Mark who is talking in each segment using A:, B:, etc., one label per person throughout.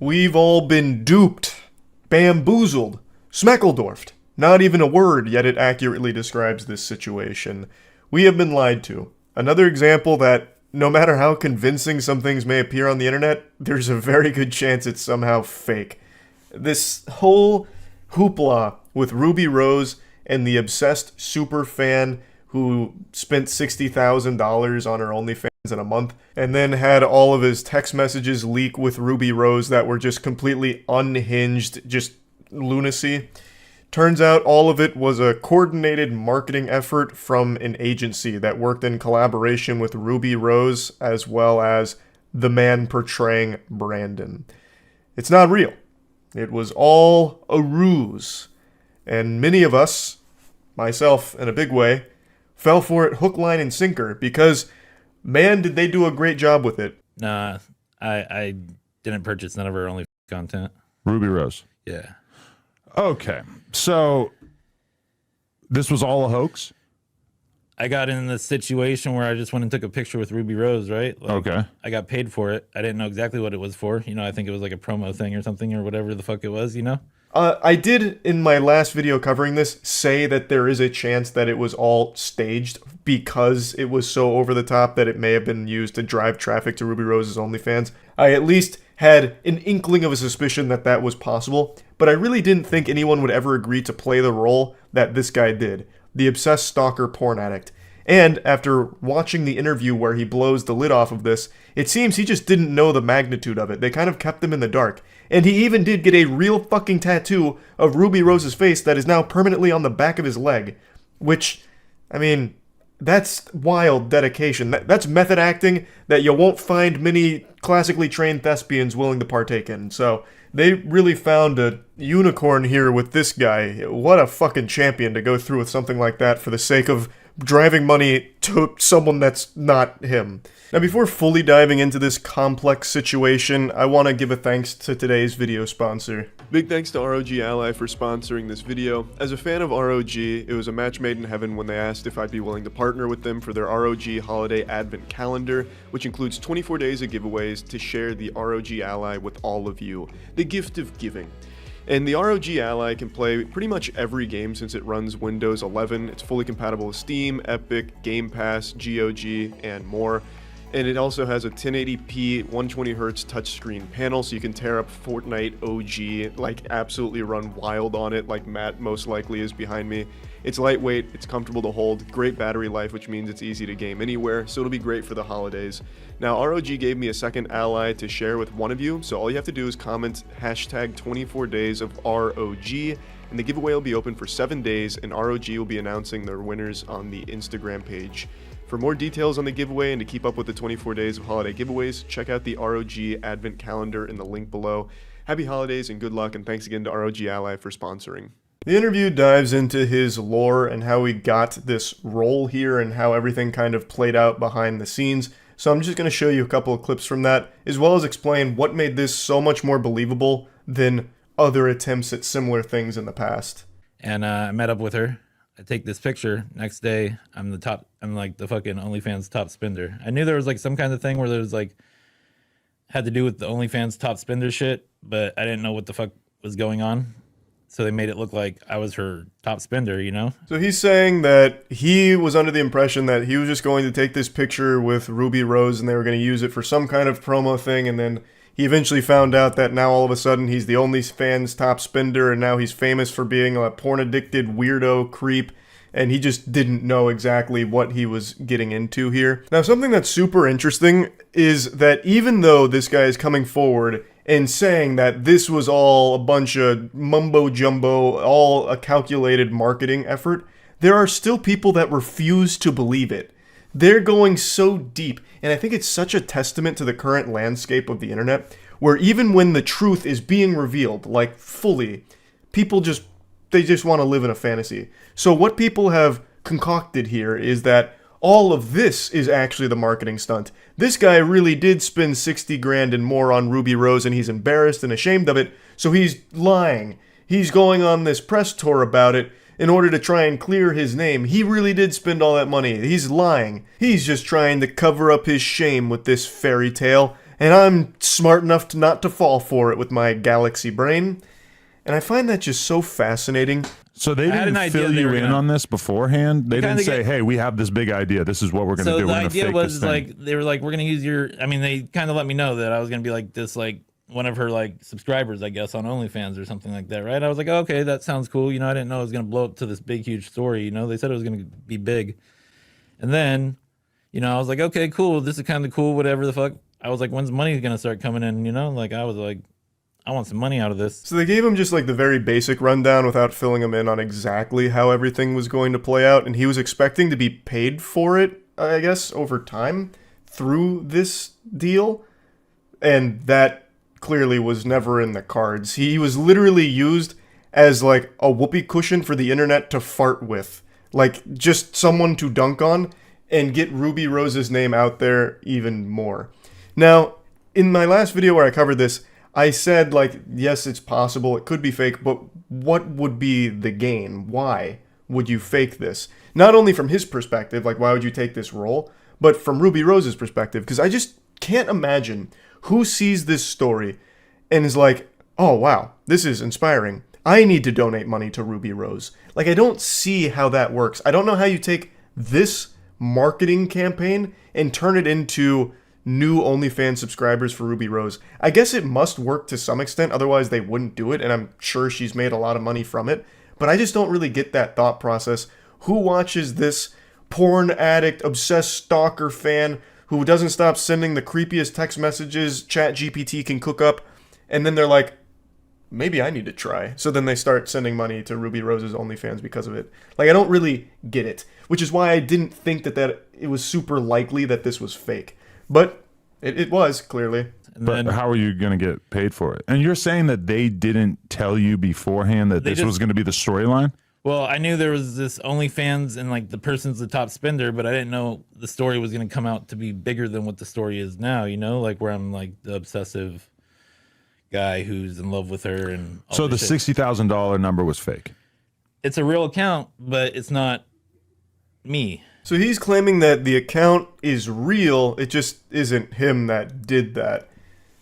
A: We've all been duped, bamboozled, smeckledorfed. Not even a word, yet it accurately describes this situation. We have been lied to. Another example that, no matter how convincing some things may appear on the internet, there's a very good chance it's somehow fake. This whole hoopla with Ruby Rose and the obsessed super fan who spent $60,000 on her OnlyFans in a month, and then had all of his text messages leak with Ruby Rose that were just completely unhinged, just lunacy. Turns out all of it was a coordinated marketing effort from an agency that worked in collaboration with Ruby Rose as well as the man portraying Brandon. It's not real. It was all a ruse. And many of us, myself in a big way, fell for it hook, line, and sinker because, man, did they do a great job with it.
B: Nah, I didn't purchase none of her only content.
C: Ruby Rose.
B: Yeah.
C: Okay, so this was all a hoax?
B: I got in the situation where I just went and took a picture with Ruby Rose, right? Like,
C: okay.
B: I got paid for it. I didn't know exactly what it was for. You know, I think it was like a promo thing or something or whatever the fuck it was, you know?
A: I did, in my last video covering this, say that there is a chance that it was all staged because it was so over the top that it may have been used to drive traffic to Ruby Rose's OnlyFans. I at least had an inkling of a suspicion that that was possible, but I really didn't think anyone would ever agree to play the role that this guy did, the obsessed stalker porn addict. And after watching the interview where he blows the lid off of this, it seems he just didn't know the magnitude of it. They kind of kept him in the dark. And he even did get a real fucking tattoo of Ruby Rose's face that is now permanently on the back of his leg. Which, I mean, that's wild dedication. That's method acting that you won't find many classically trained thespians willing to partake in. So they really found a unicorn here with this guy. What a fucking champion to go through with something like that for the sake of driving money to someone that's not him. Now, before fully diving into this complex situation, I want to give a thanks to today's video sponsor. Big thanks to ROG Ally for sponsoring this video. As a fan of ROG, it was a match made in heaven when they asked if I'd be willing to partner with them for their ROG Holiday Advent Calendar, which includes 24 days of giveaways to share the ROG Ally with all of you. The gift of giving. And the ROG Ally can play pretty much every game since it runs Windows 11. It's fully compatible with Steam, Epic, Game Pass, GOG, and more. And it also has a 1080p 120Hz touchscreen panel, so you can tear up Fortnite OG, like absolutely run wild on it, like Matt most likely is behind me. It's lightweight, it's comfortable to hold, great battery life, which means it's easy to game anywhere, so it'll be great for the holidays. Now, ROG gave me a second ally to share with one of you, so all you have to do is comment hashtag 24 days of ROG, and the giveaway will be open for 7 days, and ROG will be announcing their winners on the Instagram page. For more details on the giveaway and to keep up with the 24 days of holiday giveaways, check out the ROG Advent Calendar in the link below. Happy holidays and good luck, and thanks again to ROG Ally for sponsoring. The interview dives into his lore and how he got this role here and how everything kind of played out behind the scenes. So I'm just going to show you a couple of clips from that, as well as explain what made this so much more believable than other attempts at similar things in the past.
B: And I met up with her. I take this picture. Next day, I'm like the fucking OnlyFans top spender. I knew there was like some kind of thing where there was like, had to do with the OnlyFans top spender shit, but I didn't know what the fuck was going on. So they made it look like I was her top spender, you know?
A: So he's saying that he was under the impression that he was just going to take this picture with Ruby Rose and they were going to use it for some kind of promo thing, and then he eventually found out that now all of a sudden he's the OnlyFans top spender and now he's famous for being a porn-addicted weirdo creep, and he just didn't know exactly what he was getting into here. Now, something that's super interesting is that even though this guy is coming forward and saying that this was all a bunch of mumbo-jumbo, all a calculated marketing effort, there are still people that refuse to believe it. They're going so deep, and I think it's such a testament to the current landscape of the internet, where even when the truth is being revealed, like fully, people just want to live in a fantasy. So what people have concocted here is that all of this is actually the marketing stunt. This guy really did spend 60 grand and more on Ruby Rose, and he's embarrassed and ashamed of it, so he's lying. He's going on this press tour about it in order to try and clear his name. He really did spend all that money. He's lying. He's just trying to cover up his shame with this fairy tale, and I'm smart enough to not to fall for it with my galaxy brain. And I find that just so fascinating.
C: So they
B: had
C: didn't
B: an idea
C: fill
B: they
C: you
B: were
C: in
B: gonna-
C: on this beforehand? They didn't
B: kinda
C: say,
B: get-
C: hey, we have this big idea. This is what we're going to
B: So
C: do.
B: the
C: We're going to
B: idea
C: fake
B: was
C: this thing.
B: like they were like, we're gonna use your. I mean, they kind of let me know that I was gonna be like this, like one of her like subscribers, I guess, on OnlyFans or something like that, right? I was like, okay, that sounds cool. You know, I didn't know it was gonna blow up to this big, huge story. You know, they said it was gonna be big, and then, you know, I was like, okay, cool. This is kind of cool. Whatever the fuck. I was like, when's money gonna start coming in? You know, like I was like, I want some money out of this.
A: So they gave him just like the very basic rundown without filling him in on exactly how everything was going to play out, and he was expecting to be paid for it, I guess, over time through this deal, and that clearly was never in the cards. He was literally used as like a whoopee cushion for the internet to fart with, like just someone to dunk on and get Ruby Rose's name out there even more. Now, in my last video where I covered this, I said, like, yes, it's possible, it could be fake, but what would be the gain? Why would you fake this? Not only from his perspective, like, why would you take this role, but from Ruby Rose's perspective, because I just can't imagine who sees this story and is like, oh, wow, this is inspiring. I need to donate money to Ruby Rose. Like, I don't see how that works. I don't know how you take this marketing campaign and turn it into new OnlyFans subscribers for Ruby Rose. I guess it must work to some extent, otherwise they wouldn't do it, and I'm sure she's made a lot of money from it. But I just don't really get that thought process. Who watches this porn addict, obsessed stalker fan who doesn't stop sending the creepiest text messages ChatGPT can cook up, and then they're like, maybe I need to try. So then they start sending money to Ruby Rose's OnlyFans because of it. Like, I don't really get it, which is why I didn't think that it was super likely that this was fake. But it was, clearly.
B: And
C: But
B: then
C: how are you going to get paid for it? And you're saying that they didn't tell you beforehand that this was going to be the storyline?
B: well, I knew there was this OnlyFans and like the person's the top spender, but I didn't know the story was gonna come out to be bigger than what the story is now. You know, like where I'm like the obsessive guy who's in love with her and all
C: So the
B: this shit.
C: $60,000 number was fake.
B: It's a real account, but it's not me.
A: So he's claiming that the account is real, it just isn't him that did that.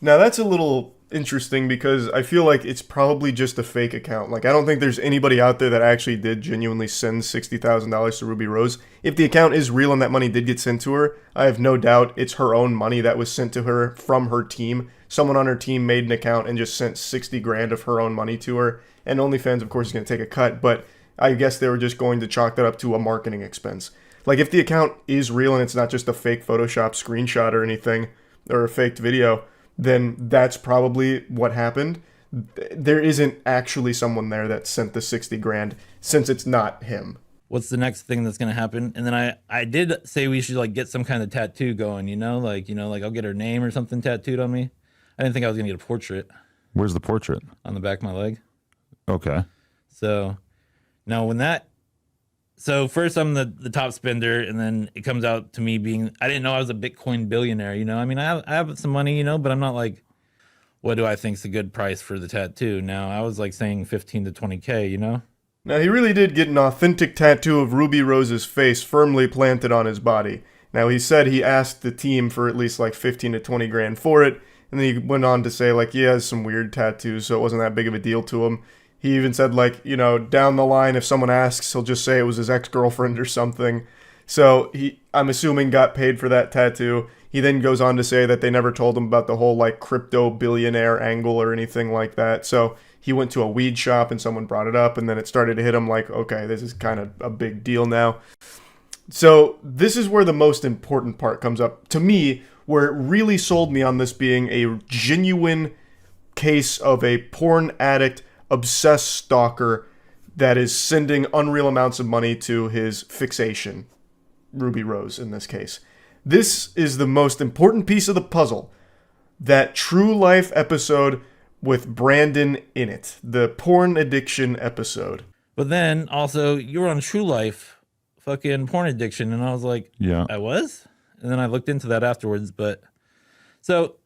A: Now that's a little interesting because I feel like it's probably just a fake account. Like, I don't think there's anybody out there that actually did genuinely send $60,000 to Ruby Rose. If the account is real and that money did get sent to her, I have no doubt it's her own money that was sent to her from her team. Someone on her team made an account and just sent 60 grand of her own money to her. And OnlyFans, of course, is going to take a cut, but I guess they were just going to chalk that up to a marketing expense. Like, if the account is real and it's not just a fake Photoshop screenshot or anything, or a faked video, then that's probably what happened. There isn't actually someone there that sent the 60 grand since it's not him.
B: What's the next thing that's gonna happen? And then I did say we should like get some kind of tattoo going, you know, like I'll get her name or something tattooed on me. I didn't think I was gonna get a portrait
C: Where's the portrait?
B: on the back of my leg.
C: Okay.
B: So now so first I'm the top spender, and then it comes out to me being, I didn't know I was a Bitcoin billionaire, you know? I mean, I have some money, you know, but I'm not like, what do I think's a good price for the tattoo? Now I was like saying 15 to 20K, you know?
A: Now, he really did get an authentic tattoo of Ruby Rose's face firmly planted on his body. Now, he said he asked the team for at least like 15 to 20 grand for it, and then he went on to say, like, he has some weird tattoos, so it wasn't that big of a deal to him. He even said, like, you know, down the line, if someone asks, he'll just say it was his ex-girlfriend or something. So he, I'm assuming, got paid for that tattoo. He then goes on to say that they never told him about the whole, like, crypto billionaire angle or anything like that. So he went to a weed shop and someone brought it up, and then it started to hit him like, okay, this is kind of a big deal now. So this is where the most important part comes up to me, where it really sold me on this being a genuine case of a porn addict, obsessed stalker that is sending unreal amounts of money to his fixation, Ruby Rose in this case. This is the most important piece of the puzzle. That true life episode with Brandon in it. The porn addiction episode.
B: But then also you were on True Life fucking porn addiction, and I was like,
C: Yeah.
B: I was? And then I looked into that afterwards, but so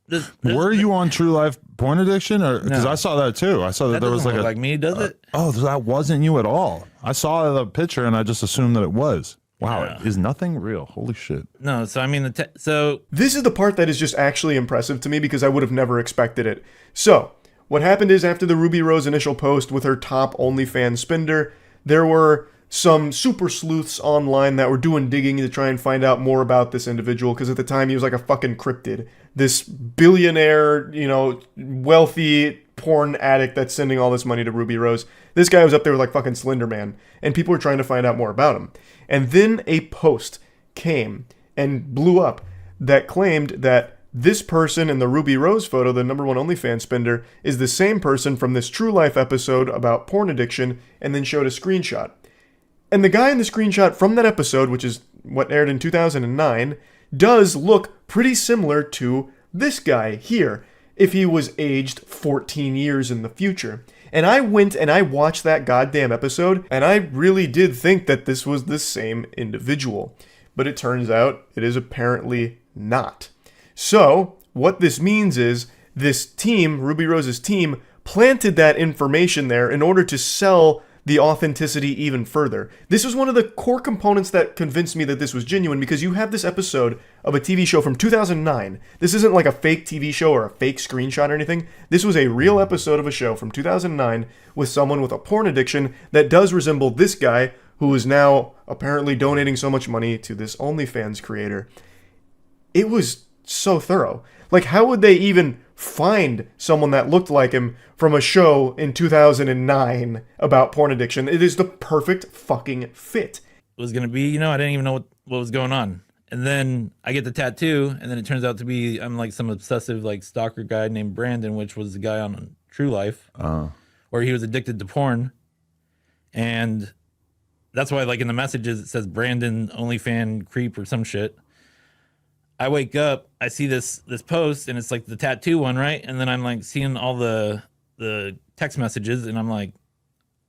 C: Were you on True Life porn addiction? Or because
B: No.
C: I saw that too. I saw that
B: that
C: there was
B: doesn't
C: like
B: look
C: a
B: like me, does it?
C: Oh, that wasn't you at all. I saw the picture and I just assumed that it was. Wow, is nothing real? Holy shit.
B: No, so I mean, so
A: This is the part that is just actually impressive to me because I would have never expected it. So, what happened is after the Ruby Rose initial post with her top OnlyFans spender, there were some super sleuths online that were doing digging to try and find out more about this individual because at the time he was like a fucking cryptid. This billionaire, you know, wealthy porn addict that's sending all this money to Ruby Rose. This guy was up there with like fucking Slender Man, and people were trying to find out more about him. And then a post came and blew up that claimed that this person in the Ruby Rose photo, the #1 OnlyFans spender, is the same person from this True Life episode about porn addiction, and then showed a screenshot. And the guy in the screenshot from that episode, which is what aired in 2009, does look pretty similar to this guy here, if he was aged 14 years in the future. And I went and I watched that goddamn episode, and I really did think that this was the same individual. But it turns out it is apparently not. So, what this means is this team, Ruby Rose's team, planted that information there in order to sell the authenticity even further. This was one of the core components that convinced me that this was genuine, because you have this episode of a TV show from 2009. This isn't like a fake TV show or a fake screenshot or anything. This was a real episode of a show from 2009 with someone with a porn addiction that does resemble this guy, who is now apparently donating so much money to this OnlyFans creator. It was so thorough. Like, how would they even find someone that looked like him from a show in 2009 about porn addiction? It is the perfect fucking fit.
B: it was gonna be, I didn't even know what was going on. And then I get the tattoo, and then it turns out to be I'm like some obsessive like stalker guy named Brandon, which was the guy on True Life, where he was addicted to porn, and that's why like in the messages it says Brandon OnlyFan creep or some shit. I wake up, I see this post, and it's like the tattoo one, right? And then I'm like seeing all the text messages, and I'm like,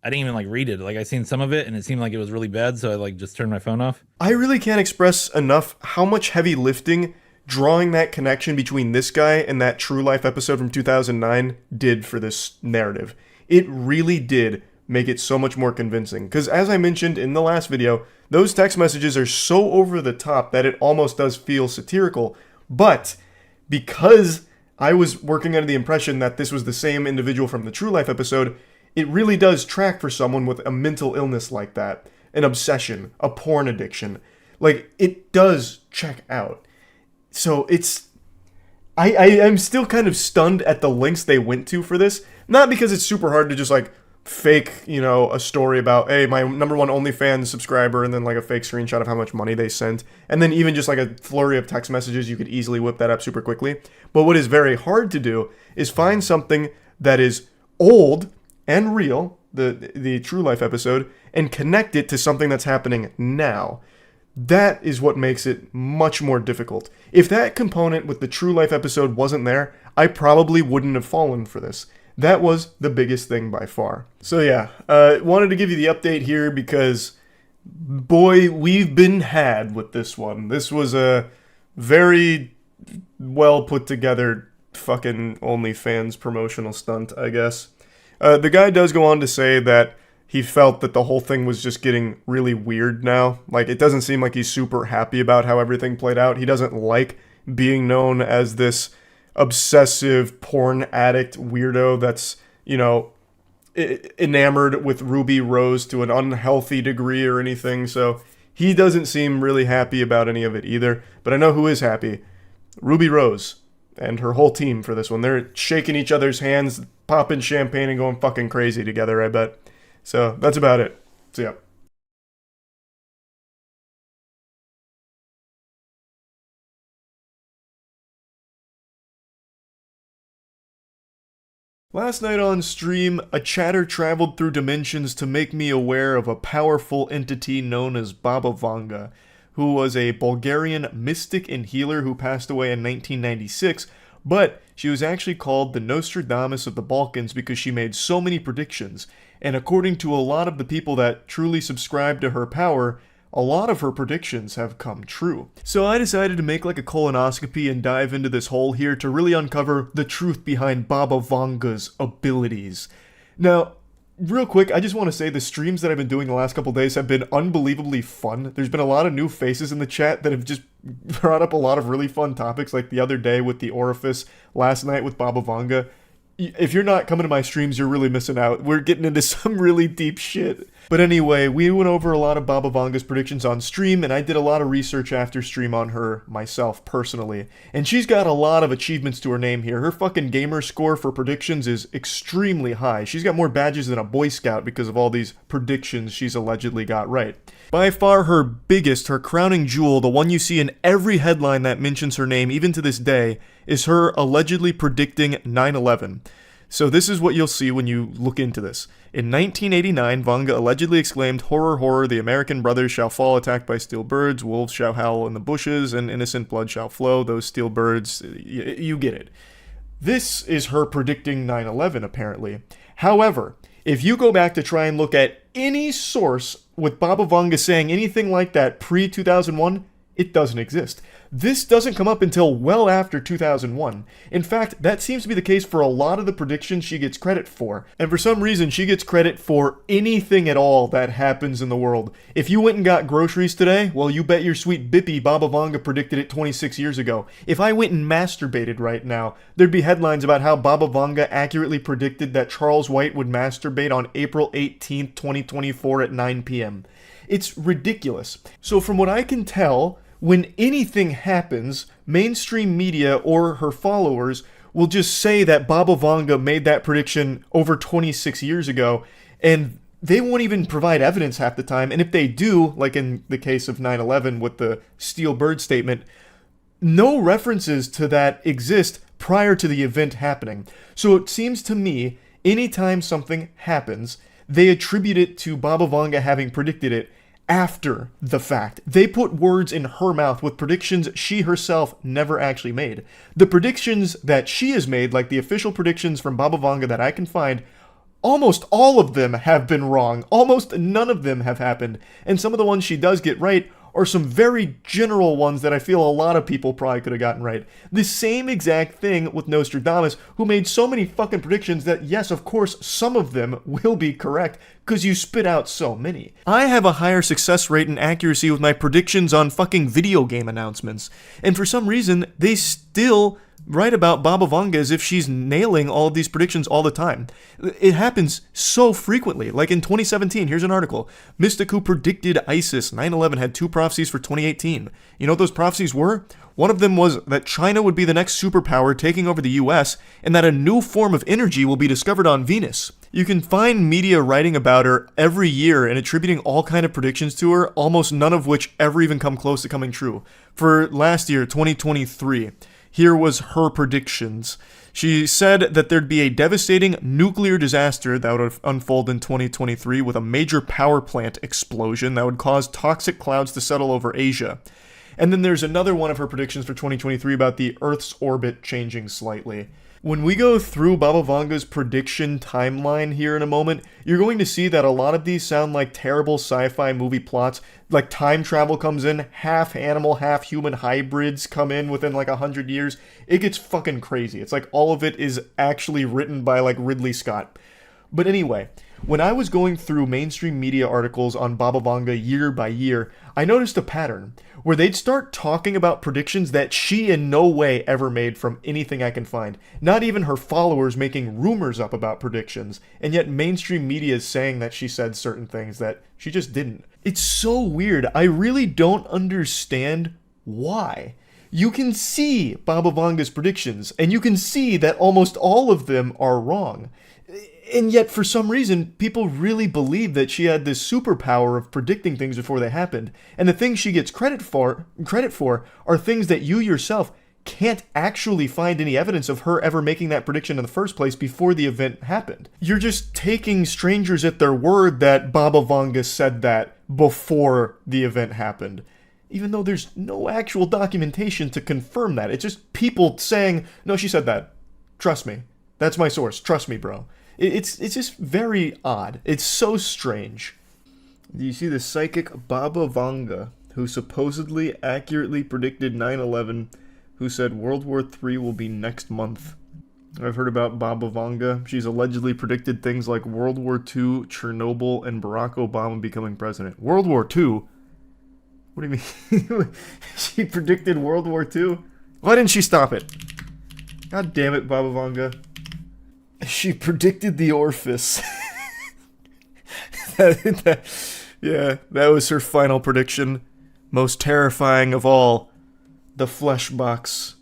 B: I didn't even like read it. Like I seen some of it, and it seemed like it was really bad, so I like just turned my phone off.
A: I really can't express enough how much heavy lifting drawing that connection between this guy and that True Life episode from 2009 did for this narrative. It really did make it so much more convincing. Because as I mentioned in the last video, those text messages are so over the top that it almost does feel satirical. But because I was working under the impression that this was the same individual from the True Life episode, it really does track for someone with a mental illness like that, an obsession, a porn addiction. Like, it does check out. So it's... I'm still kind of stunned at the lengths they went to for this. Not because it's super hard to just, like, fake, a story about, hey, my #1 OnlyFans subscriber, and then, like, a fake screenshot of how much money they sent. And then even just, like, a flurry of text messages, you could easily whip that up super quickly. But what is very hard to do is find something that is old and real, the True Life episode, and connect it to something that's happening now. That is what makes it much more difficult. If that component with the True Life episode wasn't there, I probably wouldn't have fallen for this. That was the biggest thing by far. So yeah, wanted to give you the update here because, boy, we've been had with this one. This was a very well put together fucking OnlyFans promotional stunt, I guess. The guy does go on to say that he felt that the whole thing was just getting really weird now. Like, it doesn't seem like he's super happy about how everything played out. He doesn't like being known as this obsessive porn addict weirdo that's, enamored with Ruby Rose to an unhealthy degree or anything. So he doesn't seem really happy about any of it either. But I know who is happy. Ruby Rose and her whole team for this one. They're shaking each other's hands, popping champagne, and going fucking crazy together, I bet. So that's about it. So yeah. Last night on stream, a chatter traveled through dimensions to make me aware of a powerful entity known as Baba Vanga, who was a Bulgarian mystic and healer who passed away in 1996, but she was actually called the Nostradamus of the Balkans because she made so many predictions, and according to a lot of the people that truly subscribe to her power, a lot of her predictions have come true. So I decided to make like a colonoscopy and dive into this hole here to really uncover the truth behind Baba Vanga's abilities. Now, Real quick, I just want to say the streams that I've been doing the last couple days have been unbelievably fun. There's been a lot of new faces in the chat that have just brought up a lot of really fun topics, like the other day with the orifice, last night with Baba Vanga. If you're not coming to my streams, you're really missing out. We're getting into some really deep shit. But anyway, we went over a lot of Baba Vanga's predictions on stream, and I did a lot of research after stream on her myself, personally. And she's got a lot of achievements to her name here. Her fucking gamer score for predictions is extremely high. She's got more badges than a Boy Scout because of all these predictions she's allegedly got right. By far her biggest, her crowning jewel, the one you see in every headline that mentions her name, even to this day, is her allegedly predicting 9/11. So this is what you'll see when you look into this. In 1989, Vanga allegedly exclaimed, "Horror, horror, the American brothers shall fall attacked by steel birds, wolves shall howl in the bushes, and innocent blood shall flow, those steel birds," you get it. This is her predicting 9/11, apparently. However, if you go back to try and look at any source with Baba Vanga saying anything like that pre-2001, it doesn't exist. This doesn't come up until well after 2001. In fact, that seems to be the case for a lot of the predictions she gets credit for. And for some reason, she gets credit for anything at all that happens in the world. If you went and got groceries today, well, you bet your sweet bippy Baba Vanga predicted it 26 years ago. If I went and masturbated right now, there'd be headlines about how Baba Vanga accurately predicted that Charles White would masturbate on April 18th, 2024 at 9 p.m. It's ridiculous. So from what I can tell, when anything happens, mainstream media or her followers will just say that Baba Vanga made that prediction over 26 years ago, and they won't even provide evidence half the time. And if they do, like in the case of 9/11 with the steel bird statement, no references to that exist prior to the event happening. So it seems to me, anytime something happens, they attribute it to Baba Vanga having predicted it after the fact. They put words in her mouth with predictions she herself never actually made. The predictions that she has made, like the official predictions from Baba Vanga that I can find, almost all of them have been wrong. Almost none of them have happened. And some of the ones she does get right are some very general ones that I feel a lot of people probably could have gotten right. The same exact thing with Nostradamus, who made so many fucking predictions that, yes, of course, some of them will be correct, because you spit out so many. I have a higher success rate and accuracy with my predictions on fucking video game announcements, and for some reason, they still write about Baba Vanga as if she's nailing all of these predictions all the time. It happens so frequently. Like in 2017, here's an article. Mystic who predicted ISIS 9/11 had 2 prophecies for 2018. You know what those prophecies were? One of them was that China would be the next superpower taking over the US, and that a new form of energy will be discovered on Venus. You can find media writing about her every year and attributing all kind of predictions to her, almost none of which ever even come close to coming true. For last year, 2023, here was her predictions. She said that there'd be a devastating nuclear disaster that would unfold in 2023 with a major power plant explosion that would cause toxic clouds to settle over Asia. And then there's another one of her predictions for 2023 about the Earth's orbit changing slightly. When we go through Baba Vanga's prediction timeline here in a moment, you're going to see that a lot of these sound like terrible sci-fi movie plots. Like time travel comes in, half animal, half human hybrids come in within like 100 years. It gets fucking crazy. It's like all of it is actually written by like Ridley Scott. But anyway, when I was going through mainstream media articles on Baba Vanga year by year, I noticed a pattern where they'd start talking about predictions that she in no way ever made from anything I can find. Not even her followers making rumors up about predictions, and yet mainstream media is saying that she said certain things that she just didn't. It's so weird. I really don't understand why. You can see Baba Vanga's predictions, and you can see that almost all of them are wrong. And yet, for some reason, people really believe that she had this superpower of predicting things before they happened. And the things she gets credit for are things that you yourself can't actually find any evidence of her ever making that prediction in the first place before the event happened. You're just taking strangers at their word that Baba Vanga said that before the event happened, even though there's no actual documentation to confirm that. It's just people saying, "No, she said that. Trust me. That's my source. Trust me, bro." It's just very odd. It's so strange. Do you see the psychic Baba Vanga, who supposedly accurately predicted 9/11, who said World War III will be next month? I've heard about Baba Vanga. She's allegedly predicted things like World War II, Chernobyl, and Barack Obama becoming president. World War II? What do you mean? She predicted World War II? Why didn't she stop it? God damn it, Baba Vanga. She predicted the orifice. Yeah, that was her final prediction. Most terrifying of all, the flesh box.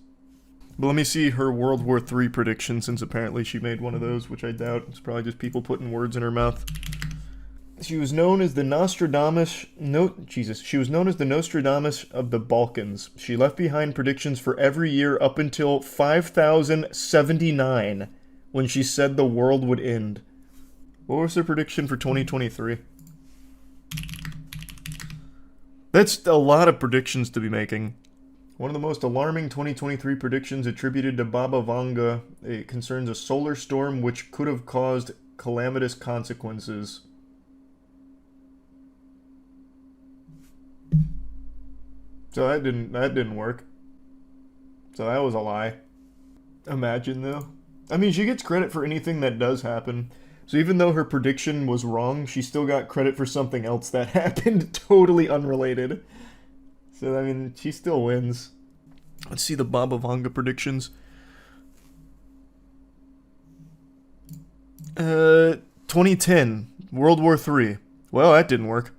A: But let me see her World War III prediction, since apparently she made one of those, which I doubt. It's probably just people putting words in her mouth. She was known as the Nostradamus. She was known as the Nostradamus of the Balkans. She left behind predictions for every year up until 5079, when she said the world would end. What was her prediction for 2023? That's a lot of predictions to be making. One of the most alarming 2023 predictions attributed to Baba Vanga concerns a solar storm which could have caused calamitous consequences. So that didn't work. So that was a lie. Imagine though. I mean, she gets credit for anything that does happen. So even though her prediction was wrong, she still got credit for something else that happened totally unrelated. So, I mean, she still wins. Let's see the Baba Vanga predictions. 2010, World War III. Well, that didn't work.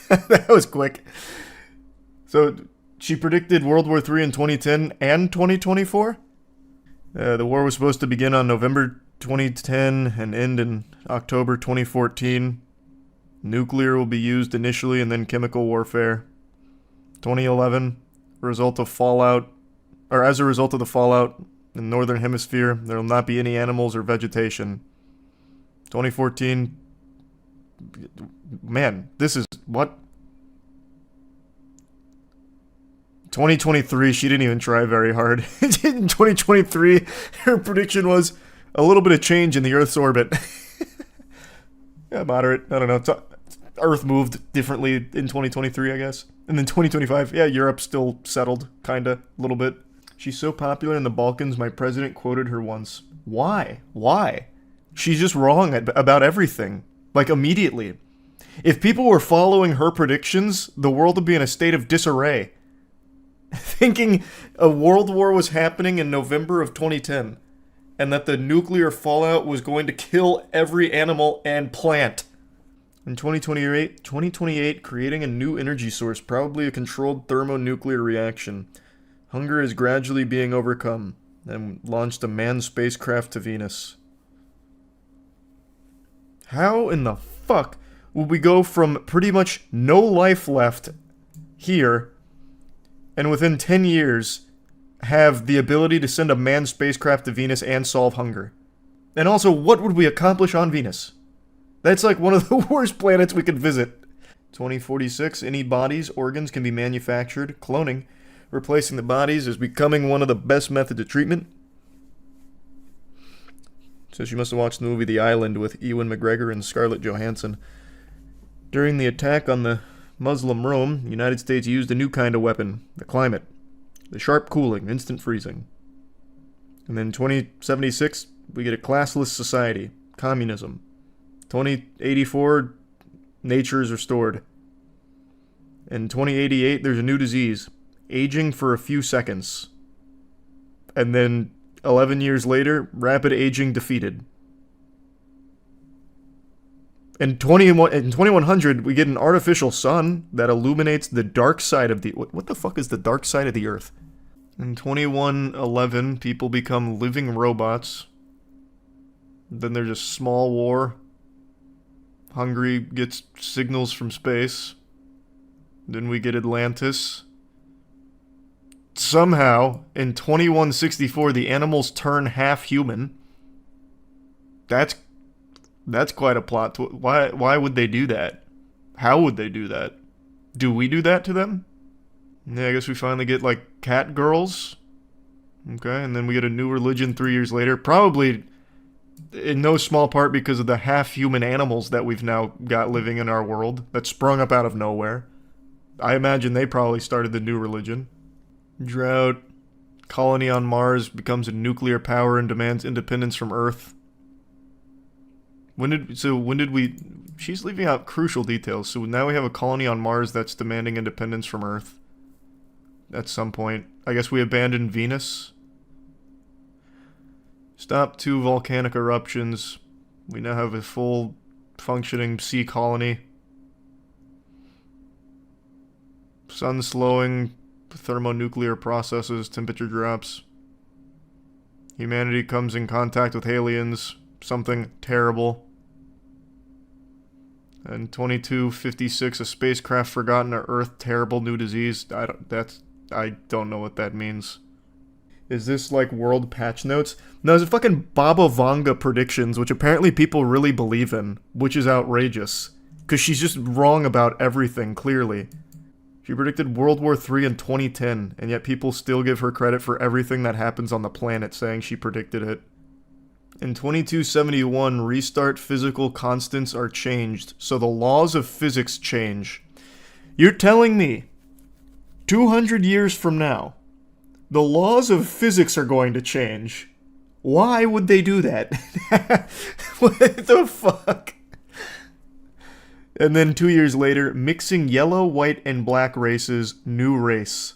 A: That was quick. So, she predicted World War III in 2010 and 2024? The war was supposed to begin on November 2010 and end in October 2014. Nuclear will be used initially and then chemical warfare. 2011, as a result of the fallout in the Northern Hemisphere, there will not be any animals or vegetation. 2014, man, this is what? 2023, she didn't even try very hard. In 2023, her prediction was a little bit of change in the Earth's orbit. Yeah, moderate. I don't know. Earth moved differently in 2023, I guess. And then 2025, yeah, Europe's still settled, kinda, a little bit. She's so popular in the Balkans, my president quoted her once. Why? Why? She's just wrong about everything. Like, immediately. If people were following her predictions, the world would be in a state of disarray. Thinking a world war was happening in November of 2010, and that the nuclear fallout was going to kill every animal and plant. In 2028, creating a new energy source, probably a controlled thermonuclear reaction. Hunger is gradually being overcome, and launched a manned spacecraft to Venus. How in the fuck will we go from pretty much no life left here, and within 10 years, have the ability to send a manned spacecraft to Venus and solve hunger? And also, what would we accomplish on Venus? That's like one of the worst planets we could visit. 2046, any bodies, organs can be manufactured. Cloning. Replacing the bodies is becoming one of the best methods of treatment. So she must have watched the movie The Island with Ewan McGregor and Scarlett Johansson. During the attack on the Muslim Rome, the United States used a new kind of weapon, the climate. The sharp cooling, instant freezing. And then 2076, we get a classless society, communism. 2084, nature is restored. In 2088, there's a new disease, aging for a few seconds. And then 11 years later, rapid aging defeated. In 2100, we get an artificial sun that illuminates the dark side of the... What the fuck is the dark side of the Earth? In 2111, people become living robots. Then there's a small war. Hungary gets signals from space. Then we get Atlantis. Somehow, in 2164, the animals turn half human. That's quite a plot. Why would they do that? How would they do that? Do we do that to them? Yeah, I guess we finally get, like, cat girls. Okay, and then we get a new religion 3 years later. Probably in no small part because of the half-human animals that we've now got living in our world that sprung up out of nowhere. I imagine they probably started the new religion. Drought. Colony on Mars becomes a nuclear power and demands independence from Earth. When did we... She's leaving out crucial details. So now we have a colony on Mars that's demanding independence from Earth. At some point. I guess we abandoned Venus. Stop 2 volcanic eruptions. We now have a full functioning sea colony. Sun slowing, thermonuclear processes, temperature drops. Humanity comes in contact with aliens, something terrible. And 2256, a spacecraft forgotten at Earth, terrible new disease. I don't know what that means. Is this like world patch notes? No, it's fucking Baba Vanga predictions, which apparently people really believe in, which is outrageous. Because she's just wrong about everything, clearly. She predicted World War III in 2010, and yet people still give her credit for everything that happens on the planet, saying she predicted it. In 2271, restart physical constants are changed, so the laws of physics change. You're telling me 200 years from now, the laws of physics are going to change. Why would they do that? What the fuck? And then 2 years later, mixing yellow, white, and black races, new race.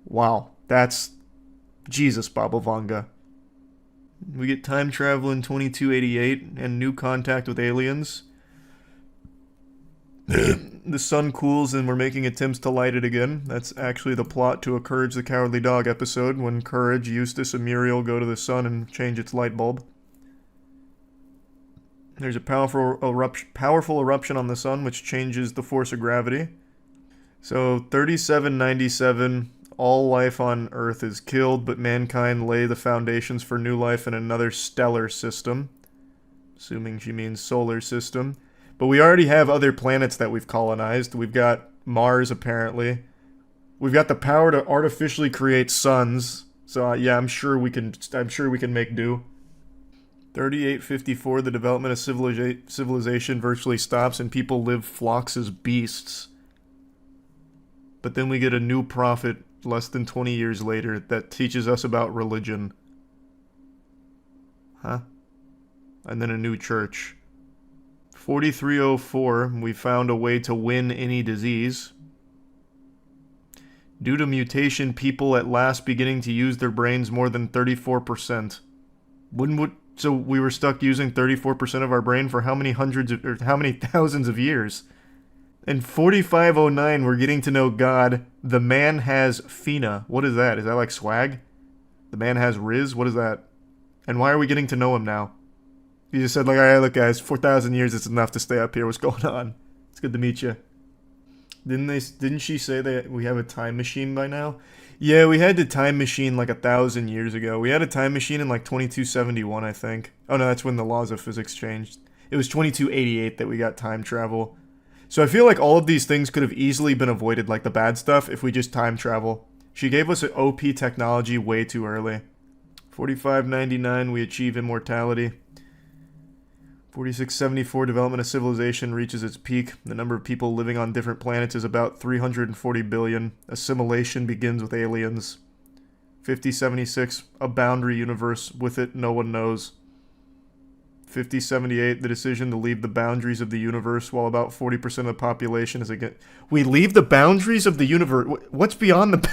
A: Wow, that's... Jesus, Baba Vanga. We get time travel in 2288 and new contact with aliens. The sun cools and we're making attempts to light it again. That's actually the plot to a Courage the Cowardly Dog episode, when Courage, Eustace, and Muriel go to the sun and change its light bulb. There's a powerful eruption on the sun which changes the force of gravity. So 3797, all life on Earth is killed, but mankind lay the foundations for new life in another stellar system. Assuming she means solar system. But we already have other planets that we've colonized. We've got Mars, apparently. We've got the power to artificially create suns. So yeah, I'm sure we can make do. 3854, the development of civilization virtually stops and people live flocks as beasts. But then we get a new prophet less than 20 years later that teaches us about religion. Huh? And then a new church. 4304, we found a way to win any disease. Due to mutation, people at last beginning to use their brains more than 34%. So we were stuck using 34% of our brain for how many thousands of years? In 4509, we're getting to know God. The man has Fina. What is that? Is that like swag? The man has Riz? What is that? And why are we getting to know him now? He just said, like, alright, look guys, 4,000 years is enough to stay up here. What's going on? It's good to meet you. Didn't she say that we have a time machine by now? Yeah, we had the time machine like 1,000 years ago. We had a time machine in like 2271, I think. Oh no, that's when the laws of physics changed. It was 2288 that we got time travel. So I feel like all of these things could have easily been avoided, like the bad stuff, if we just time travel. She gave us an OP technology way too early. 4599, we achieve immortality. 4674, development of civilization reaches its peak. The number of people living on different planets is about 340 billion. Assimilation begins with aliens. 5076, a boundary universe. With it, no one knows. 5078, the decision to leave the boundaries of the universe while about 40% of the population is against... We leave the boundaries of the universe? What's beyond the...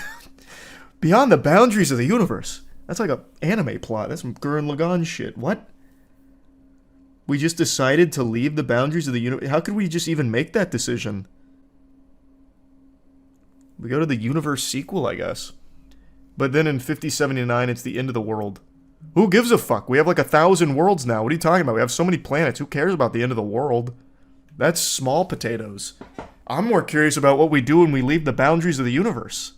A: beyond the boundaries of the universe? That's like an anime plot. That's some Gurren Lagann shit. What? We just decided to leave the boundaries of the universe? How could we just even make that decision? We go to the universe sequel, I guess. But then in 5079, it's the end of the world. Who gives a fuck? We have like 1,000 worlds now. What are you talking about? We have so many planets. Who cares about the end of the world? That's small potatoes. I'm more curious about what we do when we leave the boundaries of the universe.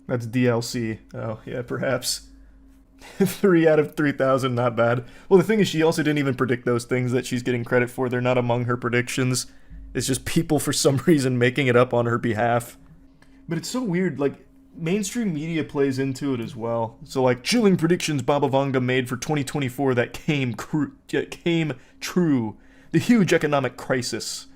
A: That's DLC. Oh, yeah, perhaps. 3 out of 3,000, not bad. Well, the thing is, she also didn't even predict those things that she's getting credit for. They're not among her predictions. It's just people, for some reason, making it up on her behalf. But it's so weird, like, mainstream media plays into it as well. So, like, chilling predictions Baba Vanga made for 2024 that came true. The huge economic crisis.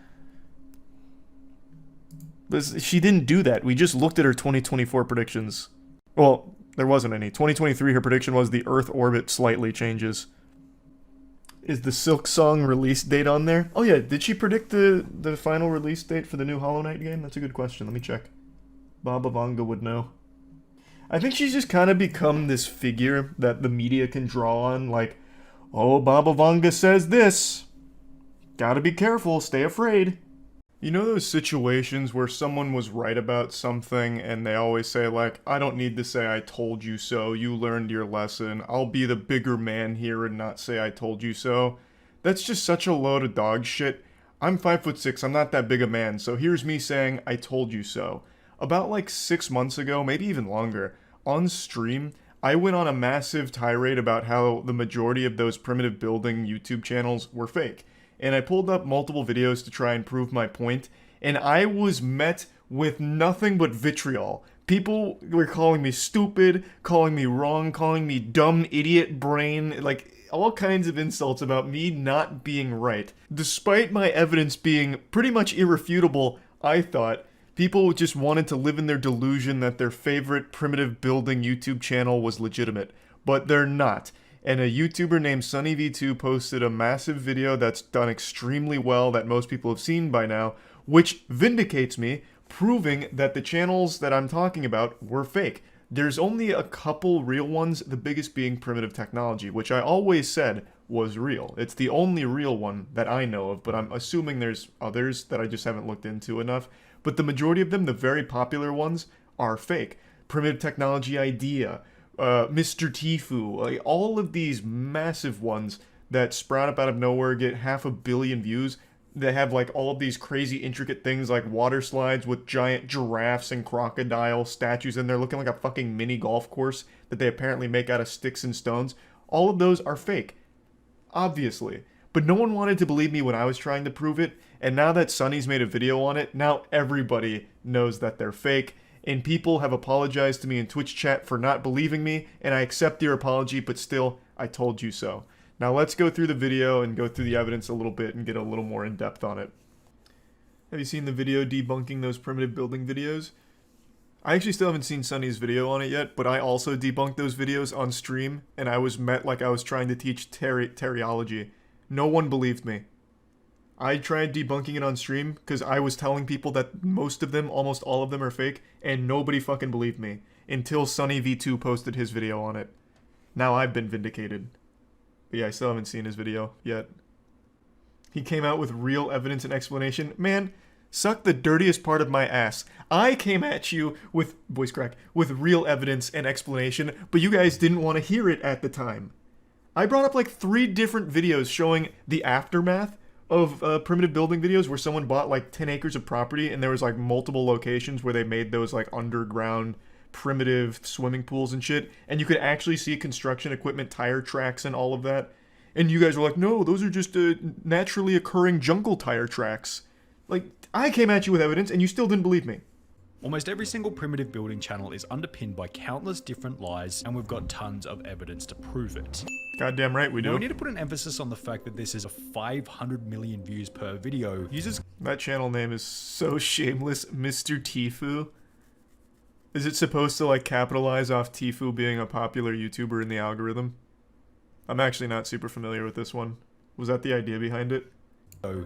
A: But she didn't do that. We just looked at her 2024 predictions. Well, there wasn't any. 2023, her prediction was the Earth orbit slightly changes. Is the Silk Song release date on there? Oh yeah, did she predict the final release date for the new Hollow Knight game? That's a good question. Let me check. Baba Vanga would know. I think she's just kind of become this figure that the media can draw on, like, oh, Baba Vanga says this. Gotta be careful, stay afraid. You know those situations where someone was right about something and they always say, like, I don't need to say I told you so, you learned your lesson, I'll be the bigger man here and not say I told you so? That's just such a load of dog shit. I'm 5'6", I'm not that big a man, so here's me saying I told you so. About like 6 months ago, maybe even longer, on stream, I went on a massive tirade about how the majority of those primitive building YouTube channels were fake. And I pulled up multiple videos to try and prove my point, and I was met with nothing but vitriol. People were calling me stupid, calling me wrong, calling me dumb idiot brain, like all kinds of insults about me not being right. Despite my evidence being pretty much irrefutable, I thought, people just wanted to live in their delusion that their favorite primitive building YouTube channel was legitimate, but they're not. And a YouTuber named SunnyV2 posted a massive video that's done extremely well that most people have seen by now, which vindicates me, proving that the channels that I'm talking about were fake. There's only a couple real ones, the biggest being Primitive Technology, which I always said was real. It's the only real one that I know of, but I'm assuming there's others that I just haven't looked into enough. But the majority of them, the very popular ones, are fake. Primitive Technology Idea, Mr. Tifu, like all of these massive ones that sprout up out of nowhere, get 500 million views. They have like all of these crazy intricate things like water slides with giant giraffes and crocodile statues in there looking like a fucking mini golf course that they apparently make out of sticks and stones. All of those are fake, obviously. But no one wanted to believe me when I was trying to prove it, and now that Sunny's made a video on it, now everybody knows that they're fake. And people have apologized to me in Twitch chat for not believing me, and I accept your apology, but still, I told you so. Now let's go through the video and go through the evidence a little bit and get a little more in depth on it. Have you seen the video debunking those primitive building videos? I actually still haven't seen Sunny's video on it yet, but I also debunked those videos on stream, and I was met like I was trying to teach teriology. No one believed me. I tried debunking it on stream because I was telling people that most of them, almost all of them, are fake, and nobody fucking believed me until SunnyV2 posted his video on it. Now I've been vindicated. But yeah, I still haven't seen his video yet. He came out with real evidence and explanation. Man, suck the dirtiest part of my ass. I came at you with, voice crack, with real evidence and explanation, but you guys didn't want to hear it at the time. I brought up like 3 different videos showing the aftermath of primitive building videos where someone bought like 10 acres of property and there was like multiple locations where they made those like underground primitive swimming pools and shit, and you could actually see construction equipment, tire tracks and all of that. And you guys were like, no, those are just naturally occurring jungle tire tracks. Like, I came at you with evidence and you still didn't believe me.
D: Almost every single primitive building channel is underpinned by countless different lies, and we've got tons of evidence to prove it.
A: Goddamn right we do.
D: Now we need to put an emphasis on the fact that this is a 500 million views per video. Users.
A: That channel name is so shameless, Mr. Tifu. Is it supposed to like capitalize off Tifu being a popular YouTuber in the algorithm? I'm actually not super familiar with this one. Was that the idea behind it?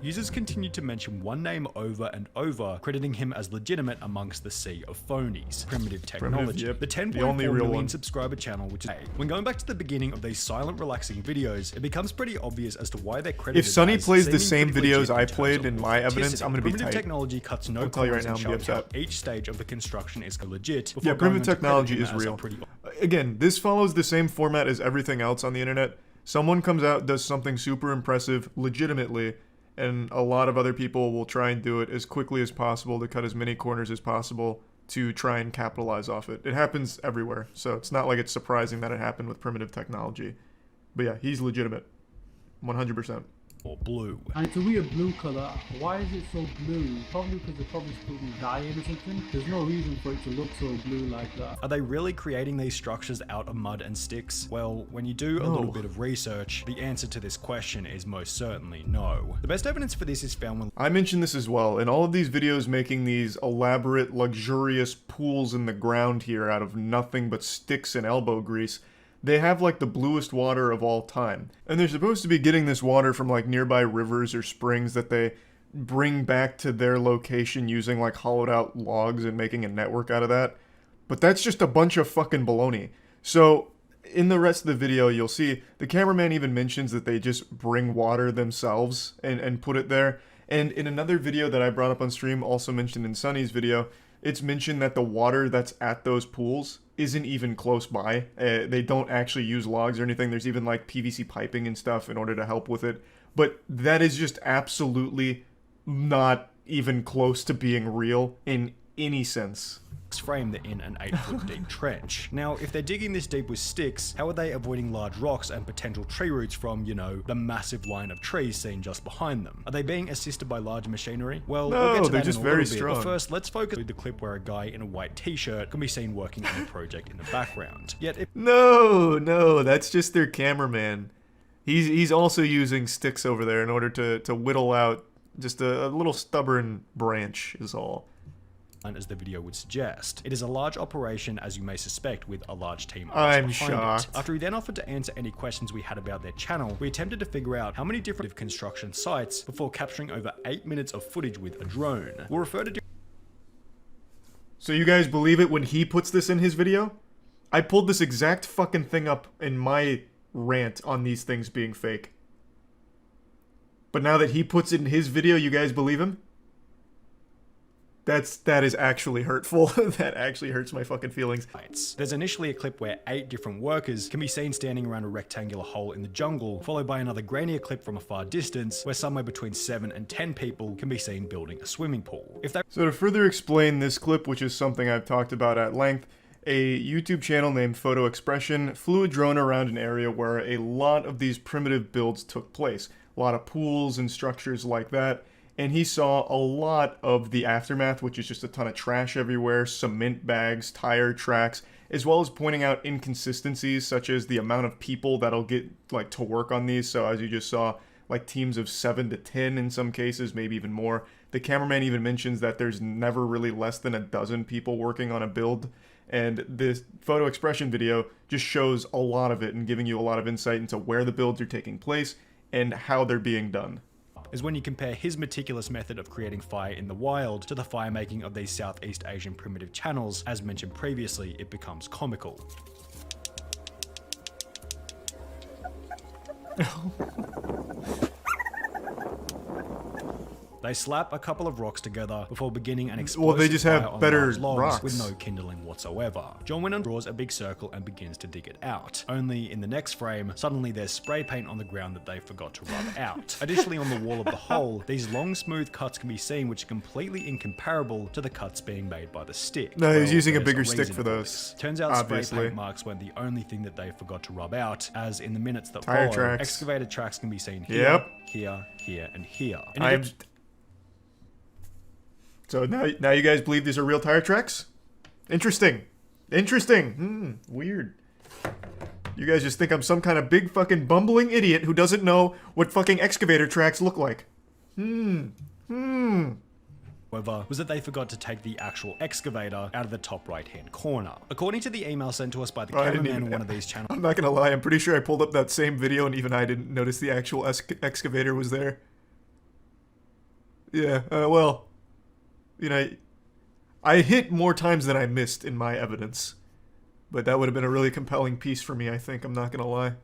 D: Users continue to mention one name over and over, crediting him as legitimate amongst the sea of phonies. Primitive Technology,
A: yep.
D: The 10.4 million subscriber channel, which is when going back to the beginning of these silent, relaxing videos, it becomes pretty obvious as to why they're credited.
A: If Sunny
D: as
A: plays the
D: seeming
A: same
D: pretty
A: videos
D: legit
A: I
D: in terms
A: played
D: of
A: in my evidence, I'm gonna be
D: Primitive
A: tight.
D: Technology cuts no
A: I'll tell you right
D: corners
A: now, I'm
D: and
A: gonna be
D: showing
A: upset.
D: how each stage of the construction is legit.
A: Yeah, Primitive Technology is
D: real.
A: real. Again, this follows the same format as everything else on the internet. Someone comes out, does something super impressive, legitimately, and a lot of other people will try and do it as quickly as possible to cut as many corners as possible to try and capitalize off it. It happens everywhere, so it's not like it's surprising that it happened with Primitive Technology. But yeah, he's legitimate. 100%.
D: or blue.
E: And it's a weird blue colour. Why is it so blue? Probably because they're probably spilling dye in or something. There's no reason for it to look so blue like that.
D: Are they really creating these structures out of mud and sticks? Well, when you do a little bit of research, the answer to this question is most certainly no. The best evidence for this is found when
A: I mentioned this as well. In all of these videos making these elaborate, luxurious pools in the ground here out of nothing but sticks and elbow grease, they have like the bluest water of all time. And they're supposed to be getting this water from like nearby rivers or springs that they bring back to their location using like hollowed out logs and making a network out of that. But that's just a bunch of fucking baloney. So in the rest of the video, you'll see the cameraman even mentions that they just bring water themselves and put it there. And in another video that I brought up on stream, also mentioned in Sunny's video, it's mentioned that the water that's at those pools isn't even close by. They don't actually use logs or anything. There's even like PVC piping and stuff in order to help with it. But that is just absolutely not even close to being real in any sense.
D: frame they're in an 8-foot deep trench. Now, if they're digging this deep with sticks, how are they avoiding large rocks and potential tree roots from, you know, the massive line of trees seen just behind them? Are they being assisted by large machinery? Well,
A: No,
D: we'll get to
A: they're
D: that
A: just
D: in a
A: very
D: little bit,
A: strong.
D: but first, let's focus on the clip where a guy in a white t-shirt can be seen working on a project in the background. Yet, if
A: No, that's just their cameraman. He's also using sticks over there in order to whittle out just a little stubborn branch is all.
D: as the video would suggest. It is a large operation, as you may suspect, with a large team of
A: I'm
D: behind
A: shocked.
D: it. After he then offered to answer any questions we had about their channel, we attempted to figure out how many different construction sites before capturing over 8 minutes of footage with a drone. We'll refer to
A: So you guys believe it when he puts this in his video? I pulled this exact fucking thing up in my rant on these things being fake. But now that he puts it in his video, you guys believe him? That is actually hurtful. That actually hurts my fucking feelings.
D: sites. There's initially a clip where 8 different workers can be seen standing around a rectangular hole in the jungle, followed by another grainier clip from a far distance, where somewhere between 7 and 10 people can be seen building a swimming pool. If they
A: So to further explain this clip, which is something I've talked about at length, a YouTube channel named Photo Expression flew a drone around an area where a lot of these primitive builds took place. A lot of pools and structures like that. And he saw a lot of the aftermath, which is just a ton of trash everywhere, cement bags, tire tracks, as well as pointing out inconsistencies such as the amount of people that'll get like to work on these. So as you just saw, like teams of 7 to 10 in some cases, maybe even more. The cameraman even mentions that there's never really less than a dozen people working on a build. And this Photo Expression video just shows a lot of it and giving you a lot of insight into where the builds are taking place and how they're being done.
D: is when you compare his meticulous method of creating fire in the wild to the fire making of these Southeast Asian primitive channels. As mentioned previously, it becomes comical. They slap a couple of rocks together before beginning an explosive
A: Well, they just have
D: fire on
A: better
D: large logs
A: rocks.
D: with no kindling whatsoever. John Winnon draws a big circle and begins to dig it out. Only in the next frame, suddenly there's spray paint on the ground that they forgot to rub out. Additionally, on the wall of the hole, these long smooth cuts can be seen, which are completely incomparable to the cuts being made by the stick.
A: No, he's using a
D: there's
A: bigger stick
D: reason
A: for those,
D: this. Turns out
A: obviously.
D: spray paint marks weren't the only thing that they forgot to rub out, as in the minutes that
A: Tire
D: follow,
A: tracks.
D: excavated tracks can be seen here,
A: Yep.
D: here, and here. And
A: I'm... So now you guys believe these are real tire tracks? Interesting. Weird. You guys just think I'm some kind of big fucking bumbling idiot who doesn't know what fucking excavator tracks look like.
D: however, was that they forgot to take the actual excavator out of the top right-hand corner. According to the email sent to us by the
A: I didn't
D: cameraman
A: even-
D: on one of these channels,
A: I'm not gonna lie, I'm pretty sure I pulled up that same video and even I didn't notice the actual excavator was there. Yeah, well, you know, I hit more times than I missed in my evidence. But that would have been a really compelling piece for me, I think, I'm not gonna lie.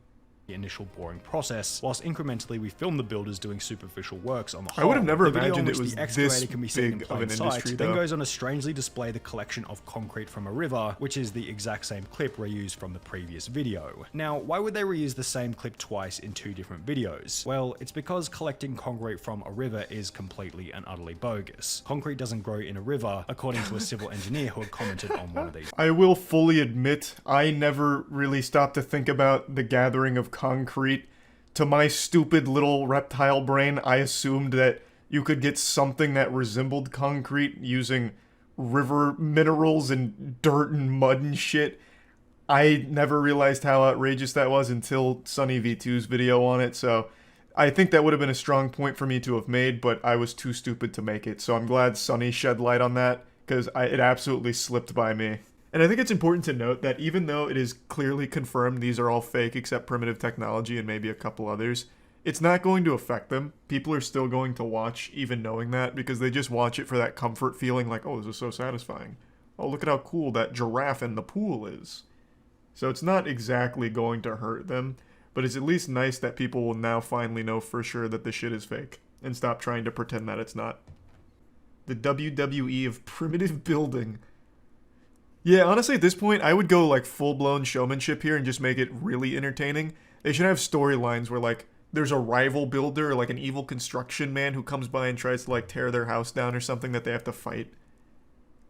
D: the initial boring process, whilst incrementally we film the builders doing superficial works on the
A: I
D: whole.
A: would have never
D: The video
A: imagined
D: in
A: it
D: which
A: was
D: the excavator
A: this
D: can be seen in
A: big of
D: plain
A: an
D: sight,
A: industry,
D: then
A: though.
D: goes on to strangely display the collection of concrete from a river, which is the exact same clip reused from the previous video. Now, why would they reuse the same clip twice in 2 different videos? Well, it's because collecting concrete from a river is completely and utterly bogus. Concrete doesn't grow in a river, according to a civil engineer who had commented on one of these.
A: I will fully admit, I never really stopped to think about the gathering of concrete To my stupid little reptile brain, I assumed that you could get something that resembled concrete using river minerals and dirt and mud and shit. I never realized how outrageous that was until Sunny V2's video on it, so I think that would have been a strong point for me to have made, but I was too stupid to make it, so I'm glad Sunny shed light on that, because it absolutely slipped by me. And I think it's important to note that even though it is clearly confirmed these are all fake except primitive technology and maybe a couple others, it's not going to affect them. People are still going to watch even knowing that because they just watch it for that comfort feeling like, oh, this is so satisfying. Oh, look at how cool that giraffe in the pool is. So it's not exactly going to hurt them, but it's at least nice that people will now finally know for sure that the shit is fake and stop trying to pretend that it's not. The WWE of primitive building. Yeah, honestly, at this point, I would go, like, full-blown showmanship here and just make it really entertaining. They should have storylines where, like, there's a rival builder or, like, an evil construction man who comes by and tries to, like, tear their house down or something that they have to fight.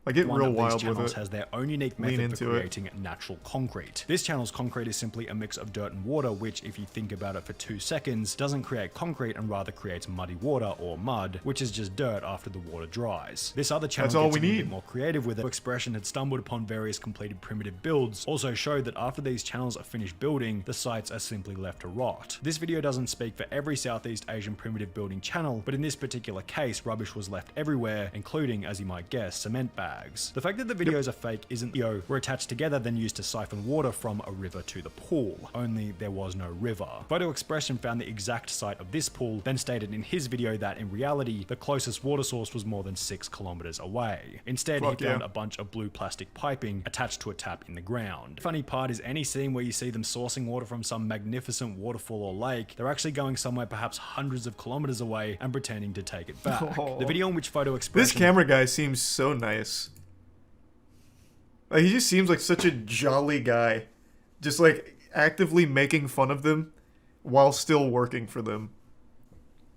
A: Like, get real wild with it.
D: One of these channels has their own unique method for creating natural concrete. This channel's concrete is simply a mix of dirt and water, which, if you think about it for 2 seconds, doesn't create concrete and rather creates muddy water, or mud, which is just dirt after the water dries. This other channel gets a bit more creative with it. Expression had stumbled upon various completed primitive builds, also showed that after these channels are finished building, the sites are simply left to rot. This video doesn't speak for every Southeast Asian primitive building channel, but in this particular case, rubbish was left everywhere, including, as you might guess, cement bags. The fact that the videos are fake isn't were attached together then used to siphon water from a river to the pool, only there was no river. Photo Expression found the exact site of this pool, then stated in his video that in reality, the closest water source was more than 6 kilometers away. Instead, he found a bunch of blue plastic piping attached to a tap in the ground. The funny part is any scene where you see them sourcing water from some magnificent waterfall or lake, they're actually going somewhere perhaps hundreds of kilometers away and pretending to take it back. The video in which Photo Expression...
A: This camera guy seems so nice. Like, he just seems like such a jolly guy. Just, like, actively making fun of them while still working for them.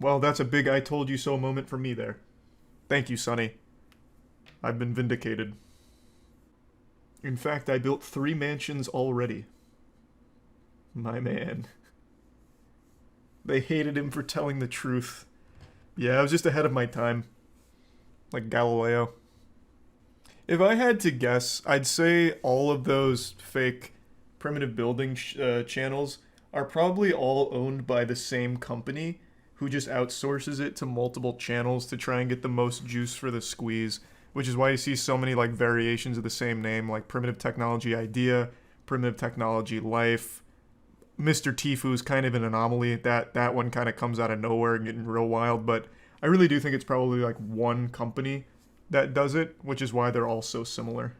A: Well, that's a big I told you so moment for me there. Thank you, Sonny. I've been vindicated. In fact, I built 3 mansions already. My man. They hated him for telling the truth. Yeah, I was just ahead of my time. Like Galileo. If I had to guess, I'd say all of those fake primitive building channels are probably all owned by the same company who just outsources it to multiple channels to try and get the most juice for the squeeze, which is why you see so many like variations of the same name, like Primitive Technology Idea, Primitive Technology Life. Mr. Tifu's kind of an anomaly. That one kind of comes out of nowhere and getting real wild, but I really do think it's probably like one company that does it, which is why they're all so similar.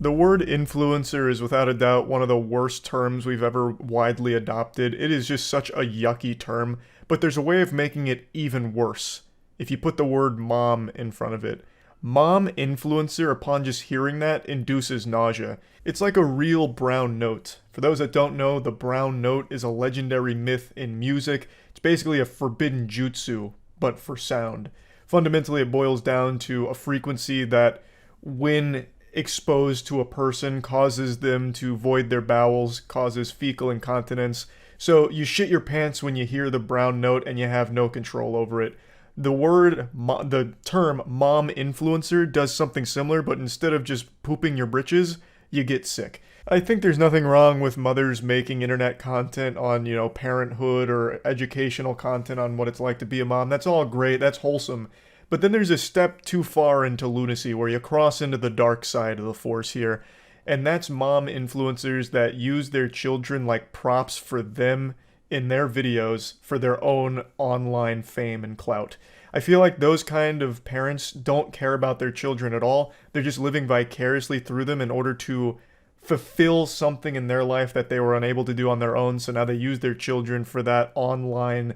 A: The word influencer is without a doubt one of the worst terms we've ever widely adopted. It is just such a yucky term, but there's a way of making it even worse if you put the word mom in front of it. Mom influencer, upon just hearing that, induces nausea. It's like a real brown note. For those that don't know, the brown note is a legendary myth in music. It's basically a forbidden jutsu, but for sound. Fundamentally, it boils down to a frequency that, when exposed to a person, causes them to void their bowels, causes fecal incontinence. So you shit your pants when you hear the brown note and you have no control over it. The term mom influencer does something similar, but instead of just pooping your britches, you get sick. I think there's nothing wrong with mothers making internet content on, parenthood or educational content on what it's like to be a mom. That's all great. That's wholesome. But then there's a step too far into lunacy where you cross into the dark side of the force here. And that's mom influencers that use their children like props for them in their videos for their own online fame and clout. I feel like those kind of parents don't care about their children at all. They're just living vicariously through them in order to fulfill something in their life that they were unable to do on their own. So now they use their children for that online,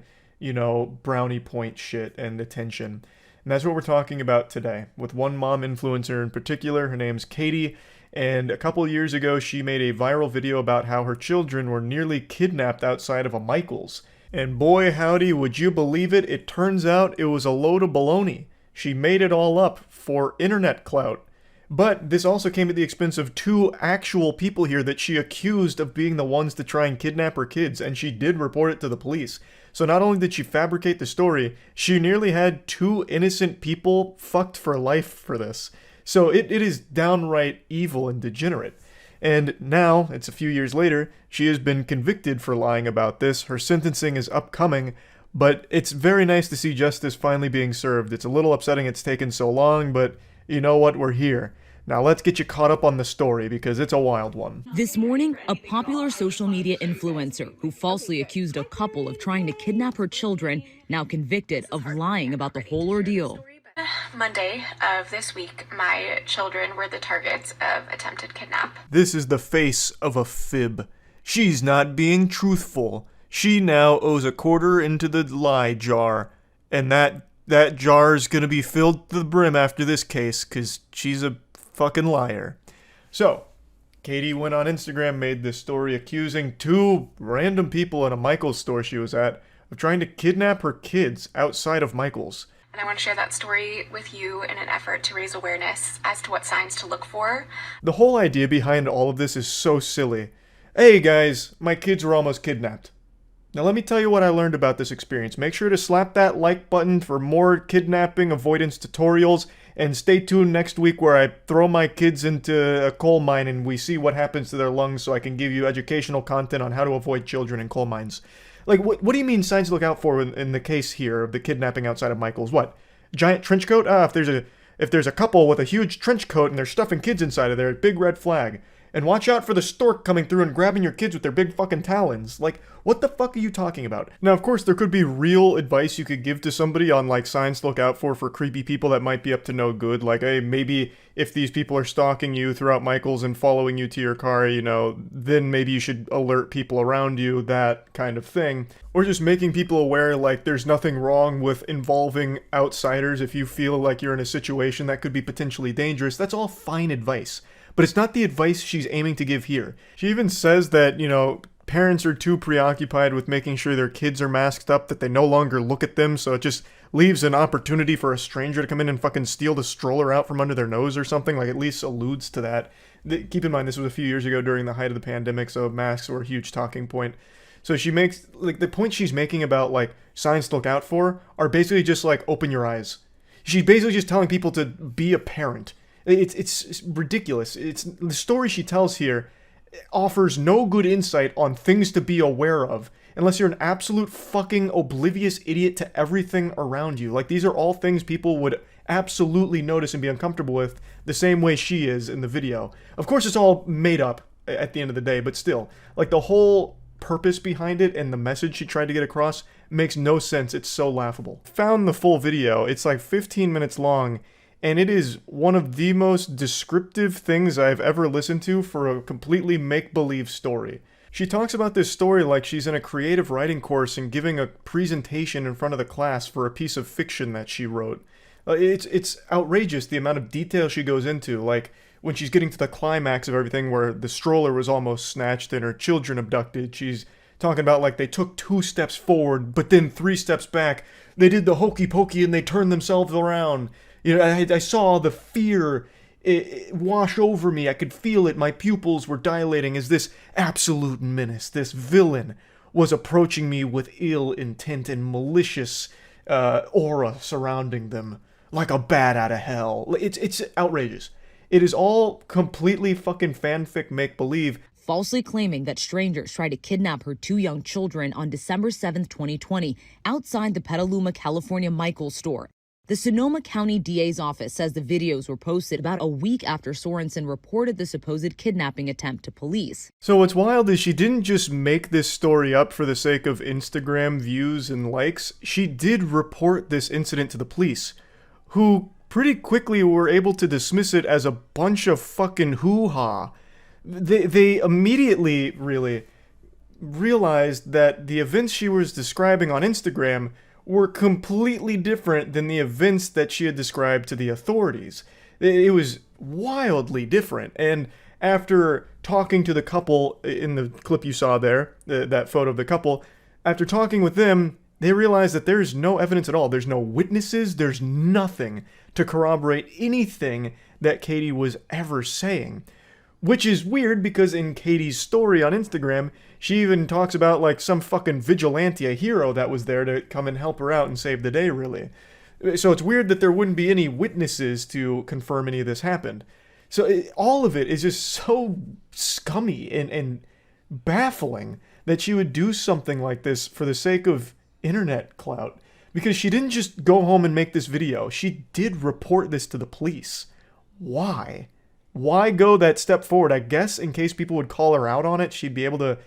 A: brownie point shit and attention. And that's what we're talking about today, with one mom influencer in particular. Her name's Katie, and a couple years ago, she made a viral video about how her children were nearly kidnapped outside of a Michael's. And boy howdy, would you believe it, it turns out it was a load of baloney. She made it all up for internet clout. But this also came at the expense of 2 actual people here that she accused of being the ones to try and kidnap her kids, and she did report it to the police. So not only did she fabricate the story, she nearly had 2 innocent people fucked for life for this. So it is downright evil and degenerate. And now, it's a few years later, she has been convicted for lying about this. Her sentencing is upcoming, but it's very nice to see justice finally being served. It's a little upsetting it's taken so long, but you know what? We're here. Now let's get you caught up on the story because it's a wild one.
F: This morning, a popular social media influencer who falsely accused a couple of trying to kidnap her children, now convicted of lying about the whole ordeal.
G: Monday of this week, my children were the targets of attempted kidnap.
A: This is the face of a fib. She's not being truthful. She now owes a quarter into the lie jar. And that jar's gonna be filled to the brim after this case, because she's a fucking liar. So, Katie went on Instagram, made this story accusing 2 random people in a Michaels store she was at of trying to kidnap her kids outside of Michaels.
G: And I want to share that story with you in an effort to raise awareness as to what signs to look for.
A: The whole idea behind all of this is so silly. Hey guys, my kids were almost kidnapped. Now let me tell you what I learned about this experience. Make sure to slap that like button for more kidnapping avoidance tutorials, and stay tuned next week where I throw my kids into a coal mine and we see what happens to their lungs so I can give you educational content on how to avoid children in coal mines. Like, what do you mean signs to look out for in the case here of the kidnapping outside of Michael's? What? Giant trench coat? If there's a couple with a huge trench coat and they're stuffing kids inside of there, big red flag. And watch out for the stork coming through and grabbing your kids with their big fucking talons. Like, what the fuck are you talking about? Now, of course, there could be real advice you could give to somebody on, like, signs to look out for creepy people that might be up to no good. Like, hey, maybe if these people are stalking you throughout Michael's and following you to your car, you know, then maybe you should alert people around you, that kind of thing. Or just making people aware, like, there's nothing wrong with involving outsiders if you feel like you're in a situation that could be potentially dangerous. That's all fine advice. But it's not the advice she's aiming to give here. She even says that, you know, parents are too preoccupied with making sure their kids are masked up that they no longer look at them, so it just leaves an opportunity for a stranger to come in and fucking steal the stroller out from under their nose or something. Like, at least alludes to that. Keep in mind, this was a few years ago during the height of the pandemic, so masks were a huge talking point. So she makes, like, the point she's making about, like, signs to look out for are basically just, like, open your eyes. She's basically just telling people to be a parent. It's ridiculous. It's the story she tells here offers no good insight on things to be aware of unless you're an absolute fucking oblivious idiot to everything around you. Like, these are all things people would absolutely notice and be uncomfortable with the same way she is in the video. Of course, it's all made up at the end of the day, but still, like, the whole purpose behind it and the message she tried to get across makes no sense. It's so laughable. Found the full video. It's like 15 minutes long. And it is one of the most descriptive things I've ever listened to for a completely make-believe story. She talks about this story like she's in a creative writing course and giving a presentation in front of the class for a piece of fiction that she wrote. It's outrageous the amount of detail she goes into, like when she's getting to the climax of everything where the stroller was almost snatched and her children abducted. She's talking about like they took 2 steps forward, but then 3 steps back. They did the hokey pokey and they turned themselves around. You know, I saw the fear wash over me. I could feel it. My pupils were dilating as this absolute menace, this villain, was approaching me with ill intent and malicious aura surrounding them, like a bat out of hell. It's outrageous. It is all completely fucking fanfic make-believe.
F: Falsely claiming that strangers tried to kidnap her 2 young children on December 7th, 2020, outside the Petaluma, California Michaels store. The Sonoma County DA's office says the videos were posted about a week after Sorensen reported the supposed kidnapping attempt to police.
A: So what's wild is she didn't just make this story up for the sake of Instagram views and likes. She did report this incident to the police, who pretty quickly were able to dismiss it as a bunch of fucking hoo-ha. They immediately really realized that the events she was describing on Instagram were completely different than the events that she had described to the authorities. It was wildly different. And after talking to the couple in the clip you saw there, that photo of the couple, after talking with them, they realized that there's no evidence at all. There's no witnesses. There's nothing to corroborate anything that Katie was ever saying. Which is weird because in Katie's story on Instagram, she even talks about like some fucking vigilante, a hero that was there to come and help her out and save the day, really. So it's weird that there wouldn't be any witnesses to confirm any of this happened. So all of it is just so scummy and baffling that she would do something like this for the sake of internet clout. Because she didn't just go home and make this video. She did report this to the police. Why? Why go that step forward? I guess in case people would call her out on it, she'd be able to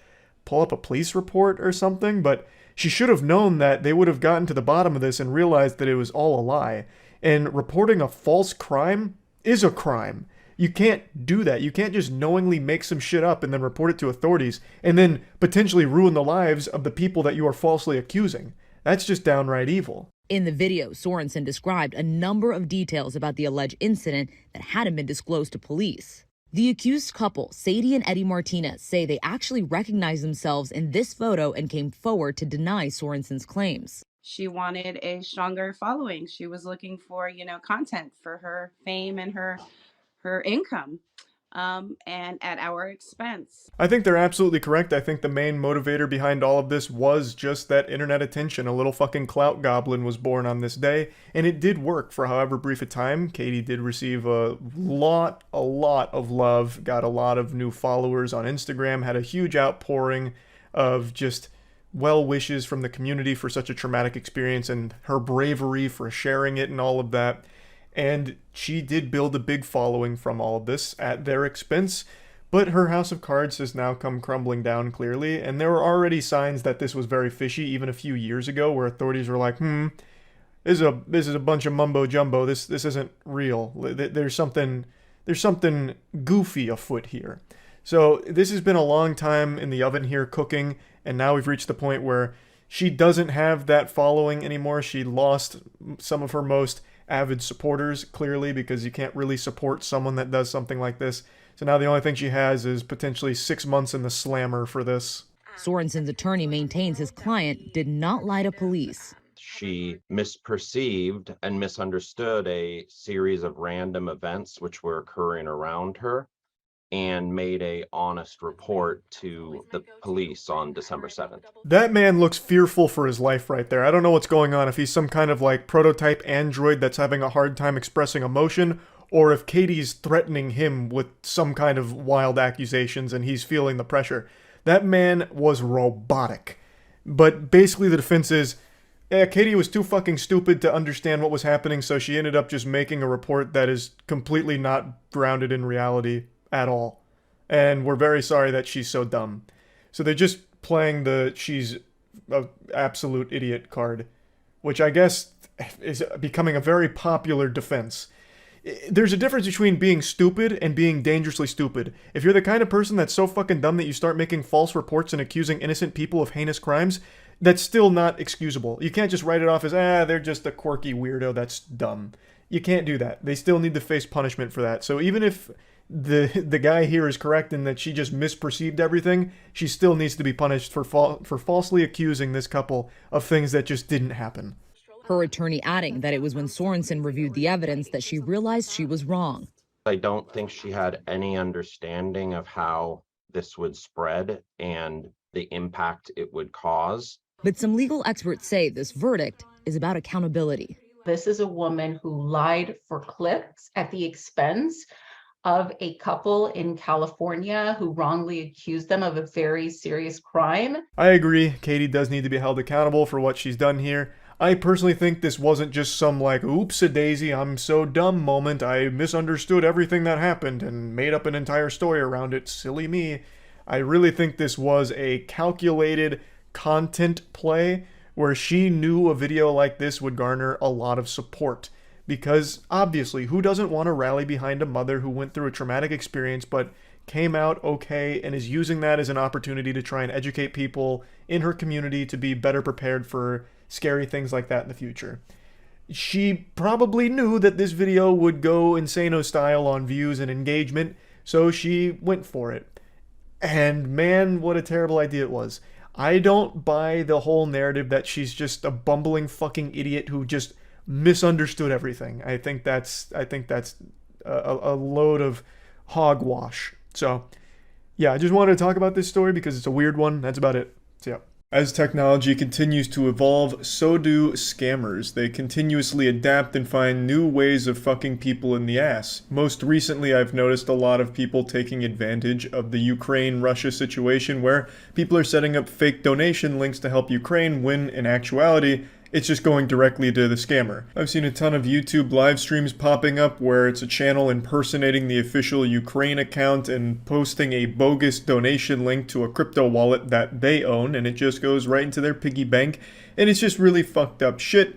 A: pull up a police report or something, but she should have known that they would have gotten to the bottom of this and realized that it was all a lie. And reporting a false crime is a crime. You can't do that. You can't just knowingly make some shit up and then report it to authorities and then potentially ruin the lives of the people that you are falsely accusing. That's just downright evil.
F: In the video, Sorensen described a number of details about the alleged incident that hadn't been disclosed to police. The accused couple, Sadie and Eddie Martinez, say they actually recognized themselves in this photo and came forward to deny Sorensen's claims.
H: She wanted a stronger following. She was looking for, content for her fame and her income. And at our expense.
A: I think they're absolutely correct. I think the main motivator behind all of this was just that internet attention. A little fucking clout goblin was born on this day, and it did work for however brief a time. Katie did receive a lot of love, got a lot of new followers on Instagram, had a huge outpouring of just well wishes from the community for such a traumatic experience and her bravery for sharing it and all of that. And she did build a big following from all of this at their expense, but her house of cards has now come crumbling down clearly, and there were already signs that this was very fishy even a few years ago where authorities were like, this is a bunch of mumbo jumbo, this isn't real, there's something goofy afoot here. So this has been a long time in the oven here cooking, and now we've reached the point where she doesn't have that following anymore. She lost some of her most avid supporters, clearly, because you can't really support someone that does something like this. So now the only thing she has is potentially 6 months in the slammer for this.
F: Sorensen's attorney maintains his client did not lie to police.
I: She misperceived and misunderstood a series of random events which were occurring around her and made a honest report to the police on December 7th.
A: That man looks fearful for his life right there. I don't know what's going on, if he's some kind of like prototype android that's having a hard time expressing emotion, or if Katie's threatening him with some kind of wild accusations and he's feeling the pressure. That man was robotic. But basically the defense is, Katie was too fucking stupid to understand what was happening, so she ended up just making a report that is completely not grounded in reality at all. And we're very sorry that she's so dumb. So they're just playing the she's an absolute idiot card, which I guess is becoming a very popular defense. There's a difference between being stupid and being dangerously stupid. If you're the kind of person that's so fucking dumb that you start making false reports and accusing innocent people of heinous crimes, that's still not excusable. You can't just write it off as, they're just a quirky weirdo that's dumb. You can't do that. They still need to face punishment for that. So even if the guy here is correct in that she just misperceived everything, she still needs to be punished for falsely accusing this couple of things that just didn't happen.
F: Her attorney adding that it was when Sorensen reviewed the evidence that she realized she was wrong.
I: I don't think she had any understanding of how this would spread and the impact it would cause.
F: But some legal experts say this verdict is about accountability.
J: This is a woman who lied for clicks at the expense of a couple in California who wrongly accused them of a very serious crime.
A: I agree. Katie does need to be held accountable for what she's done here. I personally think this wasn't just some like, oops-a-daisy, I'm so dumb moment, I misunderstood everything that happened and made up an entire story around it, silly me. I really think this was a calculated content play where she knew a video like this would garner a lot of support. Because, obviously, who doesn't want to rally behind a mother who went through a traumatic experience but came out okay and is using that as an opportunity to try and educate people in her community to be better prepared for scary things like that in the future. She probably knew that this video would go Insano style on views and engagement, so she went for it. And man, what a terrible idea it was. I don't buy the whole narrative that she's just a bumbling fucking idiot who just misunderstood everything. I think that's a load of hogwash. So, yeah, I just wanted to talk about this story because it's a weird one. That's about it. So, yeah. As technology continues to evolve, so do scammers. They continuously adapt and find new ways of fucking people in the ass. Most recently, I've noticed a lot of people taking advantage of the Ukraine-Russia situation where people are setting up fake donation links to help Ukraine when, in actuality, it's just going directly to the scammer. I've seen a ton of YouTube live streams popping up where it's a channel impersonating the official Ukraine account and posting a bogus donation link to a crypto wallet that they own, and it just goes right into their piggy bank, and it's just really fucked up shit.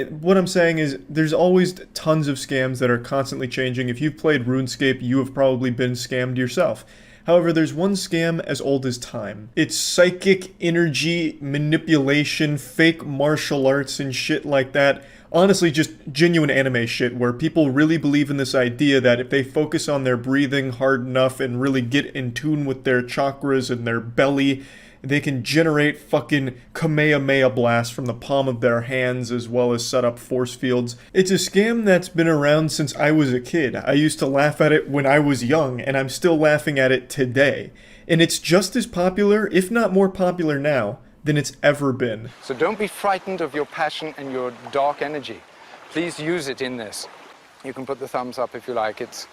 A: What I'm saying is there's always tons of scams that are constantly changing. If you've played RuneScape, you have probably been scammed yourself. However, there's one scam as old as time. It's psychic energy manipulation, fake martial arts and shit like that. Honestly, just genuine anime shit where people really believe in this idea that if they focus on their breathing hard enough and really get in tune with their chakras and their belly, they can generate fucking Kamehameha blasts from the palm of their hands as well as set up force fields. It's a scam that's been around since I was a kid. I used to laugh at it when I was young, and I'm still laughing at it today. And it's just as popular, if not more popular now, than it's ever been.
K: So don't be frightened of your passion and your dark energy. Please use it in this. You can put the thumbs up if you like. It's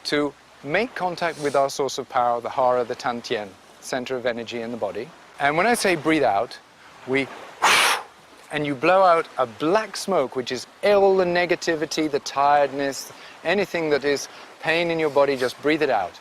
K: to make contact with our source of power, the Hara, the Tantien, center of energy in the body. And when I say breathe out, and you blow out a black smoke, which is all the negativity, the tiredness, anything that is pain in your body, just breathe it out.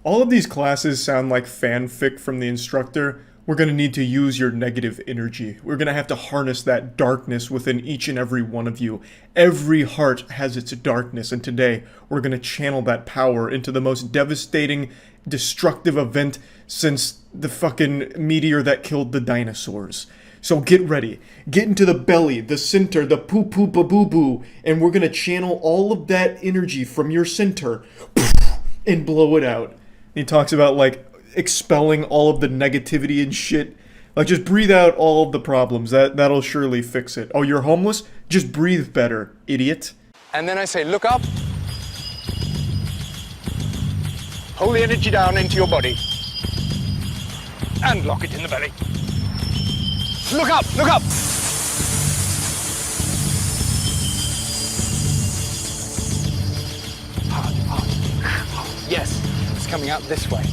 A: All of these classes sound like fanfic from the instructor. We're going to need to use your negative energy. We're going to have to harness that darkness within each and every one of you. Every heart has its darkness, and today we're going to channel that power into the most devastating, destructive event since the fucking meteor that killed the dinosaurs. So get ready. Get into the belly, the center, the poo-poo-ba-boo-boo, and we're going to channel all of that energy from your center and blow it out. He talks about, like, expelling all of the negativity and shit. Like, just breathe out all of the problems. That'll surely fix it. Oh, you're homeless? Just breathe better, idiot.
K: And then I say, look up. Hold the energy down into your body. And lock it in the belly. Look up, look up. Hard, hard. Yes, it's coming out this way.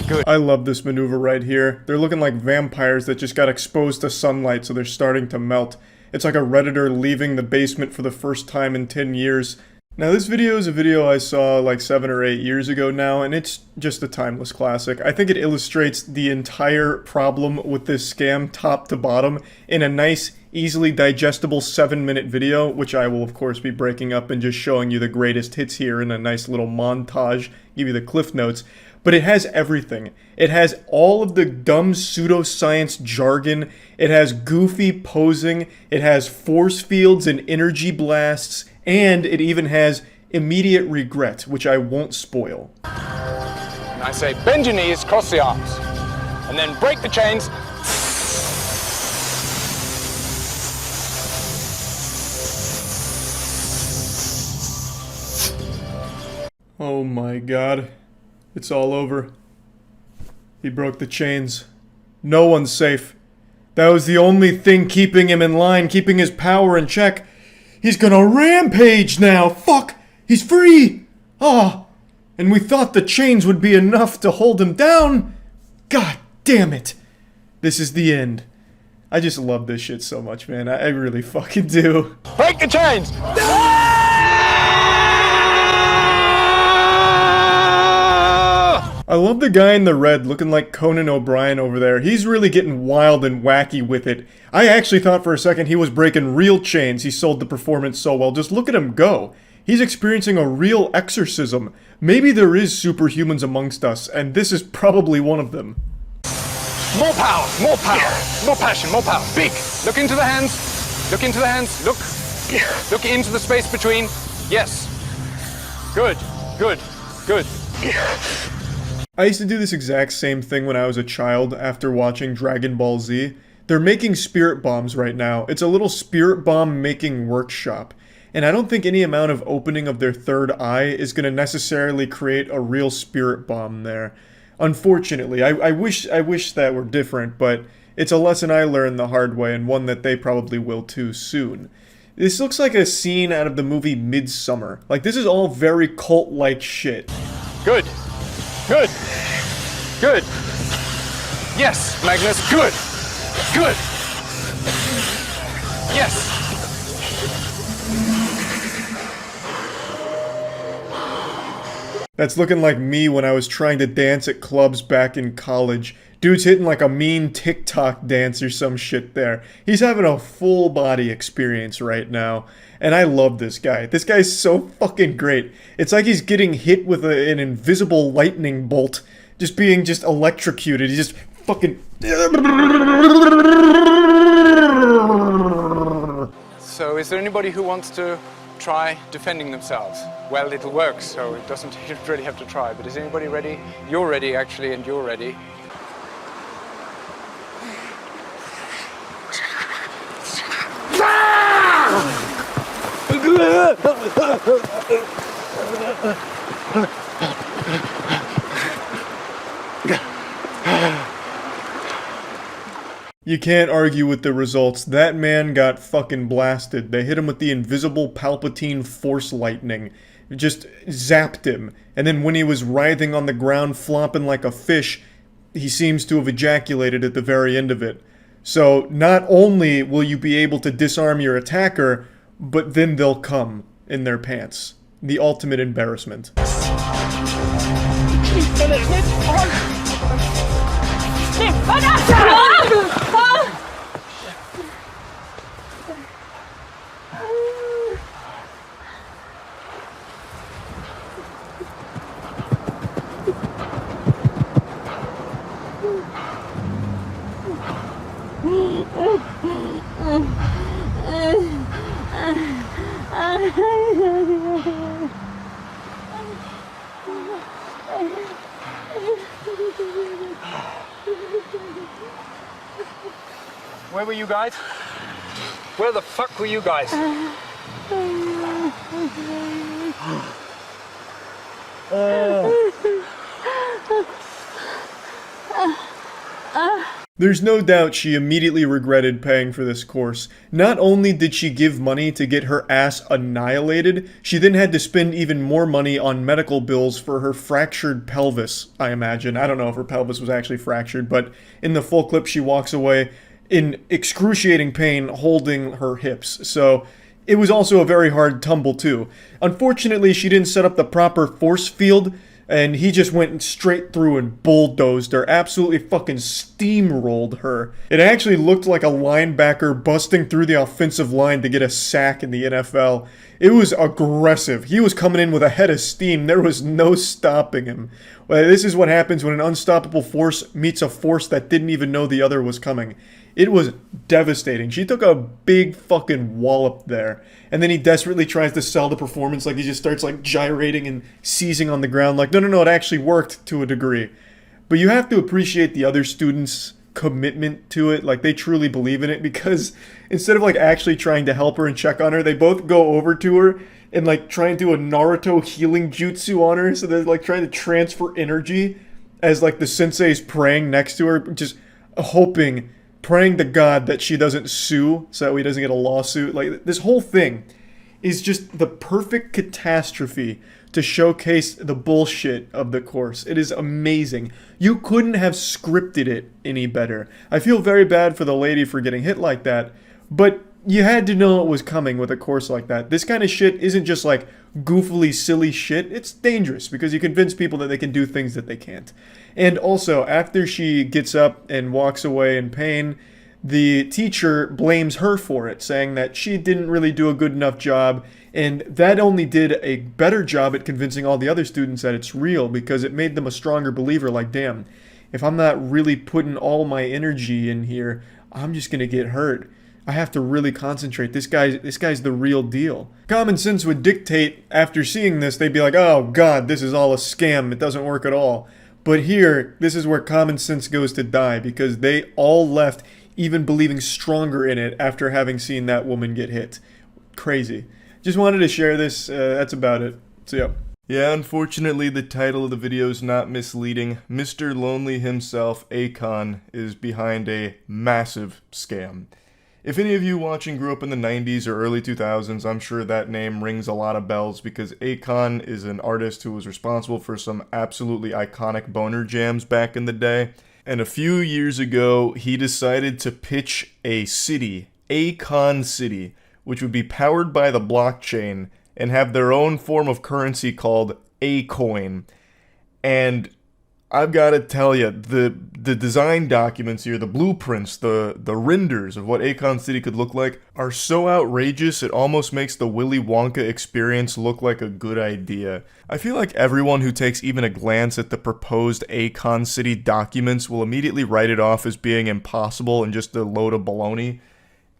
K: Good.
A: I love this maneuver right here. They're looking like vampires that just got exposed to sunlight, so they're starting to melt. It's like a Redditor leaving the basement for the first time in 10 years. Now, this video is a video I saw like 7 or 8 years ago now, and it's just a timeless classic. I think it illustrates the entire problem with this scam top to bottom in a nice, easily digestible 7-minute video, which I will of course be breaking up and just showing you the greatest hits here in a nice little montage, give you the cliff notes. But it has everything. It has all of the dumb pseudo-science jargon. It has goofy posing. It has force fields and energy blasts. And it even has immediate regret, which I won't spoil.
K: And I say, bend your knees, cross the arms. And then break the chains.
A: Oh my god. It's all over. He broke the chains. No one's safe. That was the only thing keeping him in line, keeping his power in check. He's gonna rampage now! Fuck! He's free! Ah! And we thought the chains would be enough to hold him down? God damn it! This is the end. I just love this shit so much, man. I really fucking do.
K: Break the chains!
A: I love the guy in the red looking like Conan O'Brien over there. He's really getting wild and wacky with it. I actually thought for a second he was breaking real chains. He sold the performance so well. Just look at him go. He's experiencing a real exorcism. Maybe there is superhumans amongst us, and this is probably one of them.
K: More power, more passion, more power. Big. Look into the hands. Look into the hands. Look. Look into the space between. Yes. Good, good, good.
A: I used to do this exact same thing when I was a child after watching Dragon Ball Z. They're making spirit bombs right now. It's a little spirit bomb making workshop. and I don't think any amount of opening of their third eye is going to necessarily create a real spirit bomb there. Unfortunately, I wish that were different, but it's a lesson I learned the hard way, and one that they probably will too soon. This looks like a scene out of the movie Midsummer. Like, this is all very cult-like shit.
K: Good. Good. Good. Yes, Magnus, good. Good. Yes.
A: That's looking like me when I was trying to dance at clubs back in college. Dude's hitting like a mean TikTok dance or some shit there. He's having a full body experience right now. And I love this guy. This guy's so fucking great. It's like he's getting hit with an invisible lightning bolt. Just being electrocuted. He's just fucking...
K: So is there anybody who wants to try defending themselves? Well, it'll work, so it doesn't, you don't really have to try. But is anybody ready? You're ready, actually, and you're ready.
A: You can't argue with the results. That man got fucking blasted. They hit him with the invisible Palpatine force lightning. It just zapped him. And then when he was writhing on the ground flopping like a fish, he seems to have ejaculated at the very end of it. So not only will you be able to disarm your attacker, but then they'll come in their pants. The ultimate embarrassment.
K: Where were you guys? Where the fuck were you guys?
A: There's no doubt she immediately regretted paying for this course. Not only did she give money to get her ass annihilated, she then had to spend even more money on medical bills for her fractured pelvis, I imagine. I don't know if her pelvis was actually fractured, but in the full clip she walks away in excruciating pain holding her hips. So it was also a very hard tumble too. Unfortunately, she didn't set up the proper force field, and he just went straight through and bulldozed her, absolutely fucking steamrolled her. It actually looked like a linebacker busting through the offensive line to get a sack in the NFL. It was aggressive. He was coming in with a head of steam. There was no stopping him. Well, this is what happens when an unstoppable force meets a force that didn't even know the other was coming. It was devastating. She took a big fucking wallop there. And then he desperately tries to sell the performance, like he just starts like gyrating and seizing on the ground like, no, it actually worked to a degree. But you have to appreciate the other students' commitment to it. Like, they truly believe in it, because instead of like actually trying to help her and check on her, they both go over to her and like try and do a Naruto healing jutsu on her. So they're like trying to transfer energy as like the sensei's praying next to her, just praying to God that she doesn't sue so that he doesn't get a lawsuit. Like, this whole thing is just the perfect catastrophe to showcase the bullshit of the course. It is amazing. You couldn't have scripted it any better. I feel very bad for the lady for getting hit like that, but you had to know it was coming with a course like that. This kind of shit isn't just like goofily silly shit. It's dangerous because you convince people that they can do things that they can't. And also, after she gets up and walks away in pain, the teacher blames her for it, saying that she didn't really do a good enough job, and that only did a better job at convincing all the other students that it's real, because it made them a stronger believer. Like, damn, if I'm not really putting all my energy in here, I'm just gonna get hurt. I have to really concentrate. This guy's the real deal. Common sense would dictate, after seeing this, they'd be like, oh god, this is all a scam, it doesn't work at all. But here, this is where common sense goes to die, because they all left even believing stronger in it after having seen that woman get hit. Crazy. Just wanted to share this. That's about it. So yeah. Yeah, unfortunately, the title of the video is not misleading. Mr. Lonely himself, Aon, is behind a massive scam. If any of you watching grew up in the 90s or early 2000s, I'm sure that name rings a lot of bells because Aon is an artist who was responsible for some absolutely iconic boner jams back in the day. And a few years ago, he decided to pitch a city, Aon City, which would be powered by the blockchain and have their own form of currency called A-Coin. And I've got to tell you, the design documents here, the blueprints, the renders of what Aon City could look like are so outrageous it almost makes the Willy Wonka experience look like a good idea. I feel like everyone who takes even a glance at the proposed Aon City documents will immediately write it off as being impossible and just a load of baloney.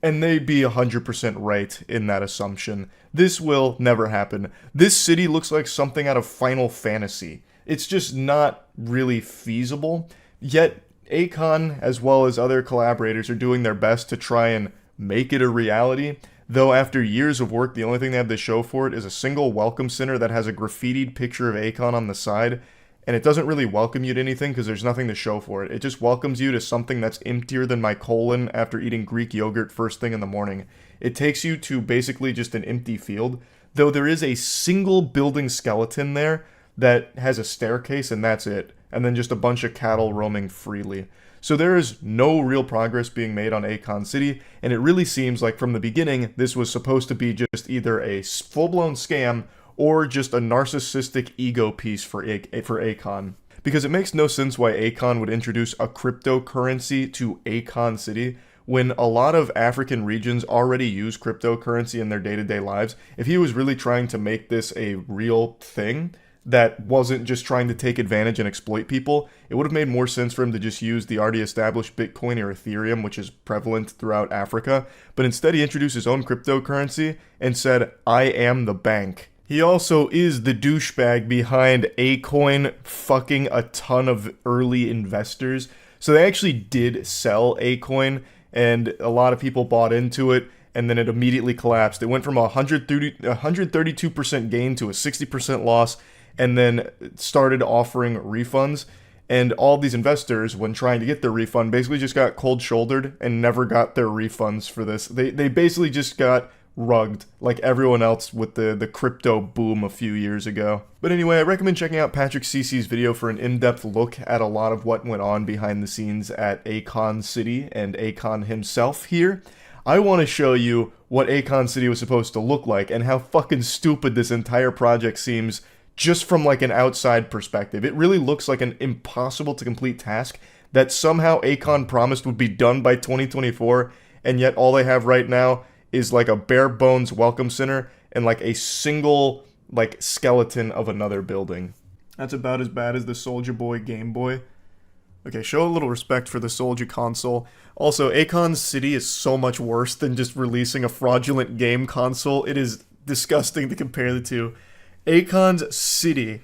A: And they'd be 100% right in that assumption. This will never happen. This city looks like something out of Final Fantasy. It's just not really feasible. Yet, Aon, as well as other collaborators, are doing their best to try and make it a reality. Though after years of work, the only thing they have to show for it is a single welcome center that has a graffitied picture of Aon on the side. And it doesn't really welcome you to anything because there's nothing to show for it. It just welcomes you to something that's emptier than my colon after eating Greek yogurt first thing in the morning. It takes you to basically just an empty field, though there is a single building skeleton there that has a staircase and that's it, and then just a bunch of cattle roaming freely. So there is no real progress being made on Aon City, and it really seems like from the beginning this was supposed to be just either a full-blown scam or just a narcissistic ego piece for Aon. Because it makes no sense why Aon would introduce a cryptocurrency to Aon City when a lot of African regions already use cryptocurrency in their day-to-day lives. If he was really trying to make this a real thing that wasn't just trying to take advantage and exploit people, it would have made more sense for him to just use the already established Bitcoin or Ethereum, which is prevalent throughout Africa. But instead he introduced his own cryptocurrency and said, "I am the bank." He also is the douchebag behind A-Coin fucking a ton of early investors. So they actually did sell A-Coin, and a lot of people bought into it, and then it immediately collapsed. It went from a 132% gain to a 60% loss, and then started offering refunds. And all these investors, when trying to get their refund, basically just got cold-shouldered and never got their refunds for this. They basically just got rugged like everyone else with the crypto boom a few years ago. But anyway, I recommend checking out Patrick Cece's video for an in-depth look at a lot of what went on behind the scenes at Aon City and Aon himself here. I want to show you what Aon City was supposed to look like and how fucking stupid this entire project seems just from like an outside perspective. It really looks like an impossible to complete task that somehow Aon promised would be done by 2024, and yet all they have right now is like a bare bones welcome center and like a single like skeleton of another building. That's about as bad as the Soulja Boy Game Boy. Okay, show a little respect for the Soulja console. Also, Aon City is so much worse than just releasing a fraudulent game console. It is disgusting to compare the two. Aon City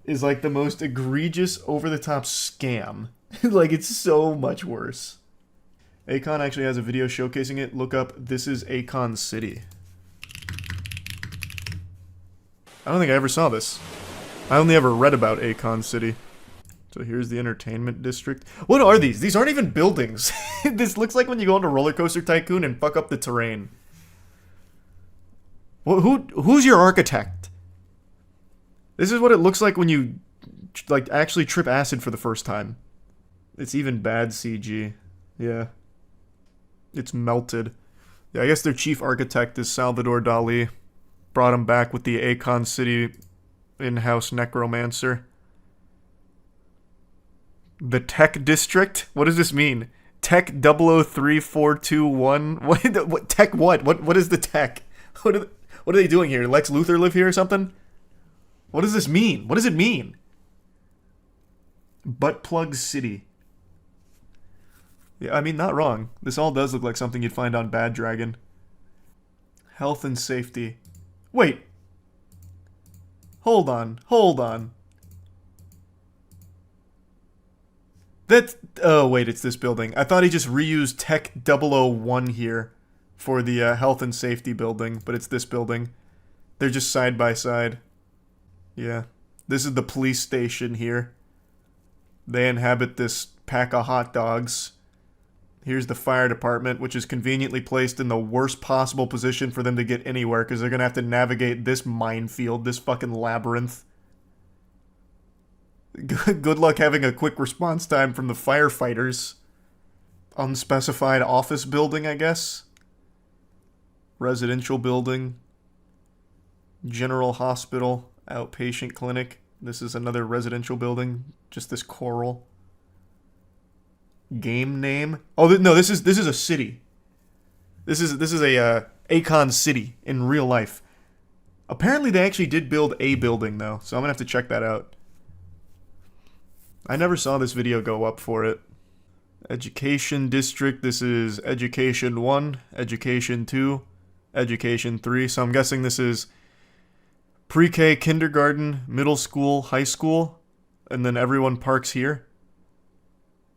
A: is like the most egregious, over-the-top scam. Like, it's so much worse. Aon actually has a video showcasing it. Look up, "This is Aon City." I don't think I ever saw this. I only ever read about Aon City. So here's the entertainment district. What are these? These aren't even buildings. This looks like when you go into Roller Coaster Tycoon and fuck up the terrain. Who's your architect? This is what it looks like when you like actually trip acid for the first time. It's even bad CG. Yeah. It's melted. Yeah, I guess their chief architect is Salvador Dali. Brought him back with the Aon City in-house necromancer. The Tech District? What does this mean? Tech 003421? What tech what? What is the tech? What are they doing here? Lex Luthor live here or something? What does this mean? What does it mean? Butt Plug City. Yeah, I mean, not wrong. This all does look like something you'd find on Bad Dragon. Health and safety. Wait. Hold on. Oh, wait, it's this building. I thought he just reused Tech 001 here for the health and safety building, but it's this building. They're just side by side. Yeah. This is the police station here. They inhabit this pack of hot dogs. Here's the fire department, which is conveniently placed in the worst possible position for them to get anywhere, because they're going to have to navigate this minefield, this fucking labyrinth. Good luck having a quick response time from the firefighters. Unspecified office building, I guess. Residential building. General hospital. Outpatient clinic. This is another residential building. Just this coral. Game name. Oh no, this is a city. This is a Aon City in real life. Apparently they actually did build a building though, so I'm gonna have to check that out. I never saw this video go up for it. Education district. This is Education 1, Education 2, Education 3. So I'm guessing this is pre-K, kindergarten, middle school, high school, and then everyone parks here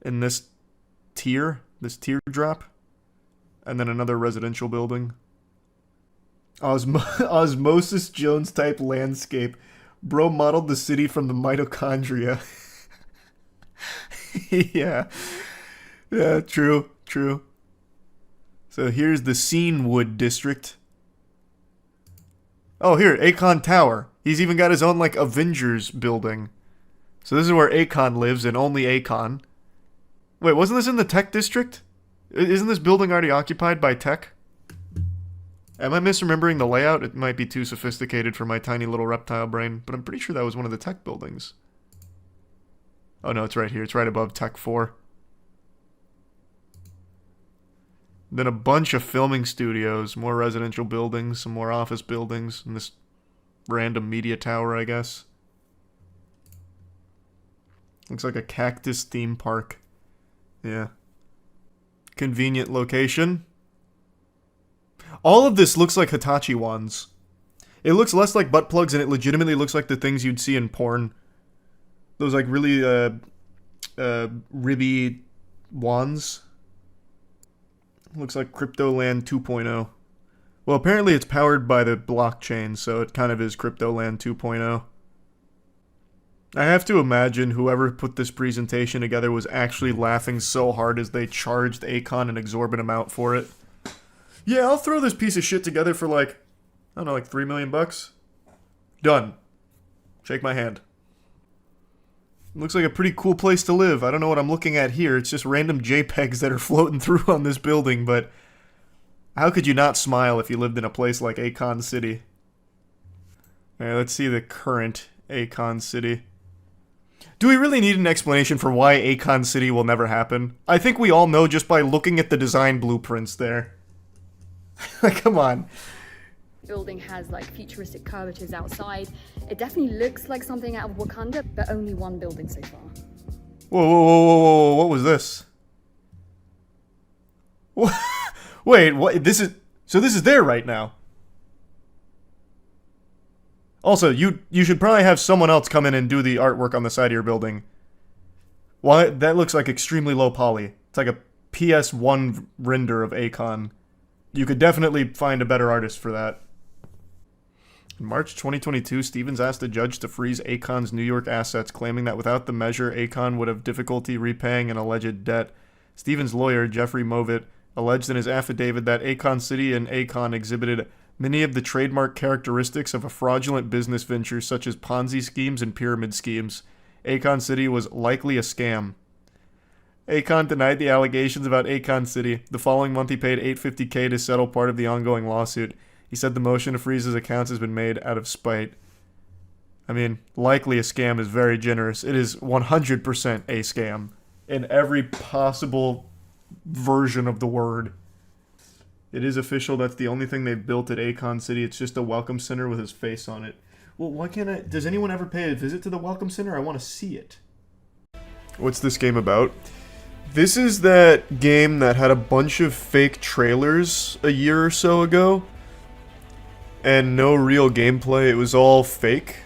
A: in this teardrop, and then another residential building. Osmosis Jones type landscape. Bro modeled the city from the mitochondria. Yeah, true. So here's the Scenewood district. Oh, here, Aon Tower. He's even got his own, like, Avengers building. So this is where Aon lives, and only Aon. Wait, wasn't this in the tech district? Isn't this building already occupied by tech? Am I misremembering the layout? It might be too sophisticated for my tiny little reptile brain, but I'm pretty sure that was one of the tech buildings. Oh no, it's right here. It's right above Tech 4. Then a bunch of filming studios, more residential buildings, some more office buildings, and this random media tower, I guess. Looks like a cactus theme park. Yeah. Convenient location. All of this looks like Hitachi wands. It looks less like butt plugs, and it legitimately looks like the things you'd see in porn. Those, like, really, ribby wands. Looks like Cryptoland 2.0. Well, apparently it's powered by the blockchain, so it kind of is Cryptoland 2.0. I have to imagine whoever put this presentation together was actually laughing so hard as they charged Aon an exorbitant amount for it. Yeah, I'll throw this piece of shit together for like, I don't know, like $3 million bucks. Done. Shake my hand. Looks like a pretty cool place to live. I don't know what I'm looking at here. It's just random JPEGs that are floating through on this building, but how could you not smile if you lived in a place like Aon City? Alright, let's see the current Aon City. Do we really need an explanation for why Aon City will never happen? I think we all know just by looking at the design blueprints there. Like, come on.
L: Building has like futuristic curvatures outside. It definitely looks like something out of Wakanda, but only one building so far.
A: Whoa, what was this? Wait, what? This is there right now. Also, you should probably have someone else come in and do the artwork on the side of your building. Why? That looks like extremely low poly. It's like a PS1 render of Aon. You could definitely find a better artist for that. In March 2022, Stevens asked a judge to freeze Akon's New York assets, claiming that without the measure, Aon would have difficulty repaying an alleged debt. Stevens' lawyer, Jeffrey Movitt, alleged in his affidavit that Aon City and Aon exhibited many of the trademark characteristics of a fraudulent business venture, such as Ponzi schemes and pyramid schemes. Aon City was likely a scam. Aon denied the allegations about Aon City. The following month, he paid $850K to settle part of the ongoing lawsuit. He said the motion to freeze his accounts has been made out of spite. I mean, likely a scam is very generous. It is 100% a scam in every possible version of the word. It is official. That's the only thing they've built at Aon City. It's just a welcome center with his face on it. Well, why can't I... Does anyone ever pay a visit to the welcome center? I want to see it. What's this game about? This is that game that had a bunch of fake trailers a year or so ago. And no real gameplay. It was all fake.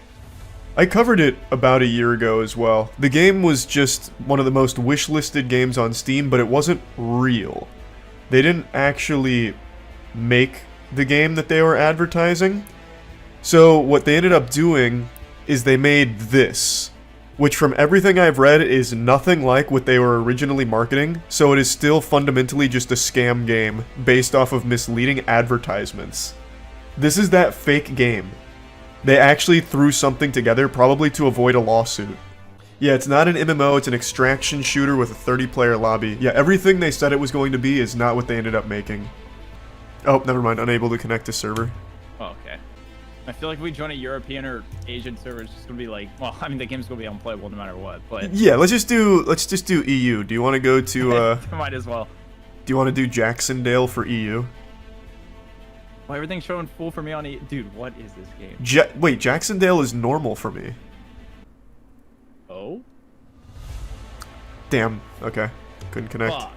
A: I covered it about a year ago as well. The game was just one of the most wishlisted games on Steam, but it wasn't real. They didn't actually make the game that they were advertising. So what they ended up doing is they made this, which from everything I've read is nothing like what they were originally marketing, so it is still fundamentally just a scam game based off of misleading advertisements. This is that fake game. They actually threw something together, probably to avoid a lawsuit. Yeah, it's not an MMO, it's an extraction shooter with a 30-player lobby. Yeah, everything they said it was going to be is not what they ended up making. Oh, never mind, unable to connect to server.
M: Oh, okay. I feel like if we join a European or Asian server, it's just gonna be like, well, I mean, the game's gonna be unplayable no matter what. But
A: yeah, let's just do EU. Do you want to go to?
M: Might as well.
A: Do you want to do Jacksonville for EU?
M: Well, everything's showing full for me on Dude, what is this game?
A: Wait, Jacksonville is normal for me.
M: Oh.
A: Damn. Okay, couldn't connect.
M: Fuck.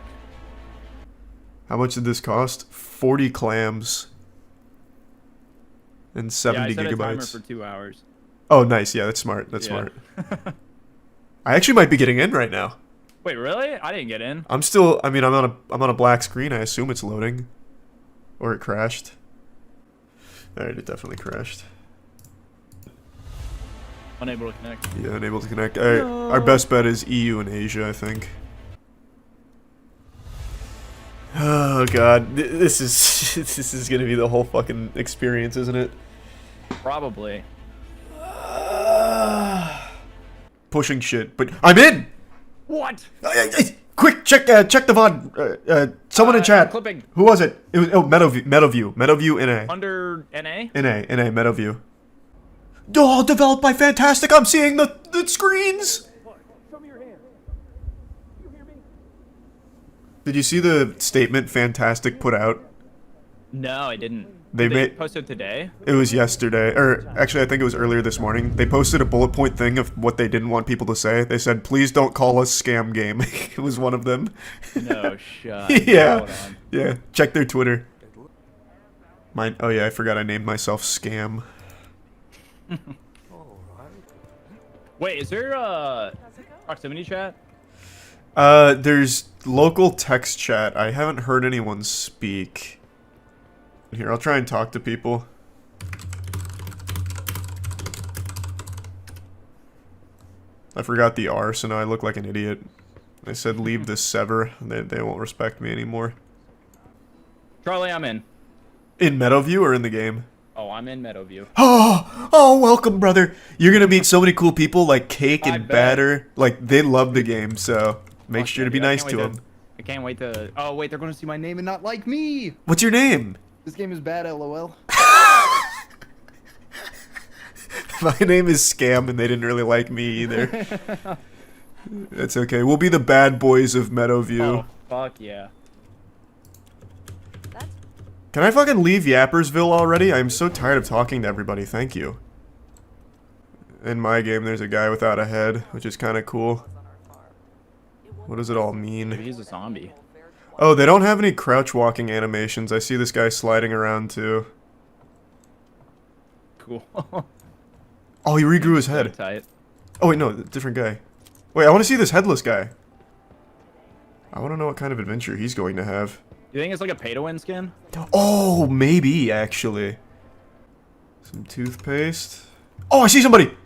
A: How much did this cost? 40 clams. And 70
M: yeah, I set
A: gigabytes.
M: A timer for 2 hours.
A: Oh, nice. Yeah, that's smart. That's smart. I actually might be getting in right now.
M: Wait, really? I didn't get in.
A: I'm still. I mean, I'm on a black screen. I assume it's loading, or it crashed. All right, it definitely crashed.
M: Unable to connect.
A: Yeah, unable to connect. All right, no. Our best bet is EU and Asia, I think. Oh god, this is gonna be the whole fucking experience, isn't it?
M: Probably.
A: Pushing shit, but I'm in.
M: What?
A: Quick, check the VOD. Someone in chat.
M: Clipping.
A: Who was it? It was Meadowview NA.
M: Under NA?
A: NA Meadowview. Oh, developed by Fantastic. I'm seeing the screens. Did you see the statement Fantastic put out?
M: No, I didn't.
A: They
M: posted today?
A: It was yesterday, or actually I think it was earlier this morning. They posted a bullet point thing of what they didn't want people to say. They said, please don't call us scam game. It was one of them.
M: No shot.
A: Yeah. Yeah. Check their Twitter. Oh yeah, I forgot I named myself Scam.
M: Wait, is there proximity chat?
A: There's local text chat. I haven't heard anyone speak. Here, I'll try and talk to people. I forgot the R, so now I look like an idiot. I said leave this server. They won't respect me anymore.
M: Charlie, I'm in.
A: In Meadowview or in the game?
M: Oh, I'm in Meadowview.
A: Oh, welcome, brother. You're gonna meet so many cool people like Cake and Batter. Like, they love the game, so make sure to be nice to them.
M: I can't wait to... Oh, wait, they're gonna see my name and not like me!
A: What's your name?
M: This game is bad, LOL.
A: My name is Scam, and they didn't really like me either. That's okay. We'll be the bad boys of Meadowview.
M: Oh, fuck yeah.
A: Can I fucking leave Yappersville already? I'm so tired of talking to everybody. Thank you. In my game, there's a guy without a head, which is kind of cool. What does it all mean?
M: Maybe he's a zombie.
A: Oh, they don't have any crouch walking animations. I see this guy sliding around too.
M: Cool.
A: Oh, he regrew his head.
M: Tight.
A: Oh wait, no, different guy. Wait, I want to see this headless guy. I want to know what kind of adventure he's going to have.
M: You think it's like a pay-to-win skin?
A: Oh, maybe, actually. Some toothpaste. Oh, I see somebody!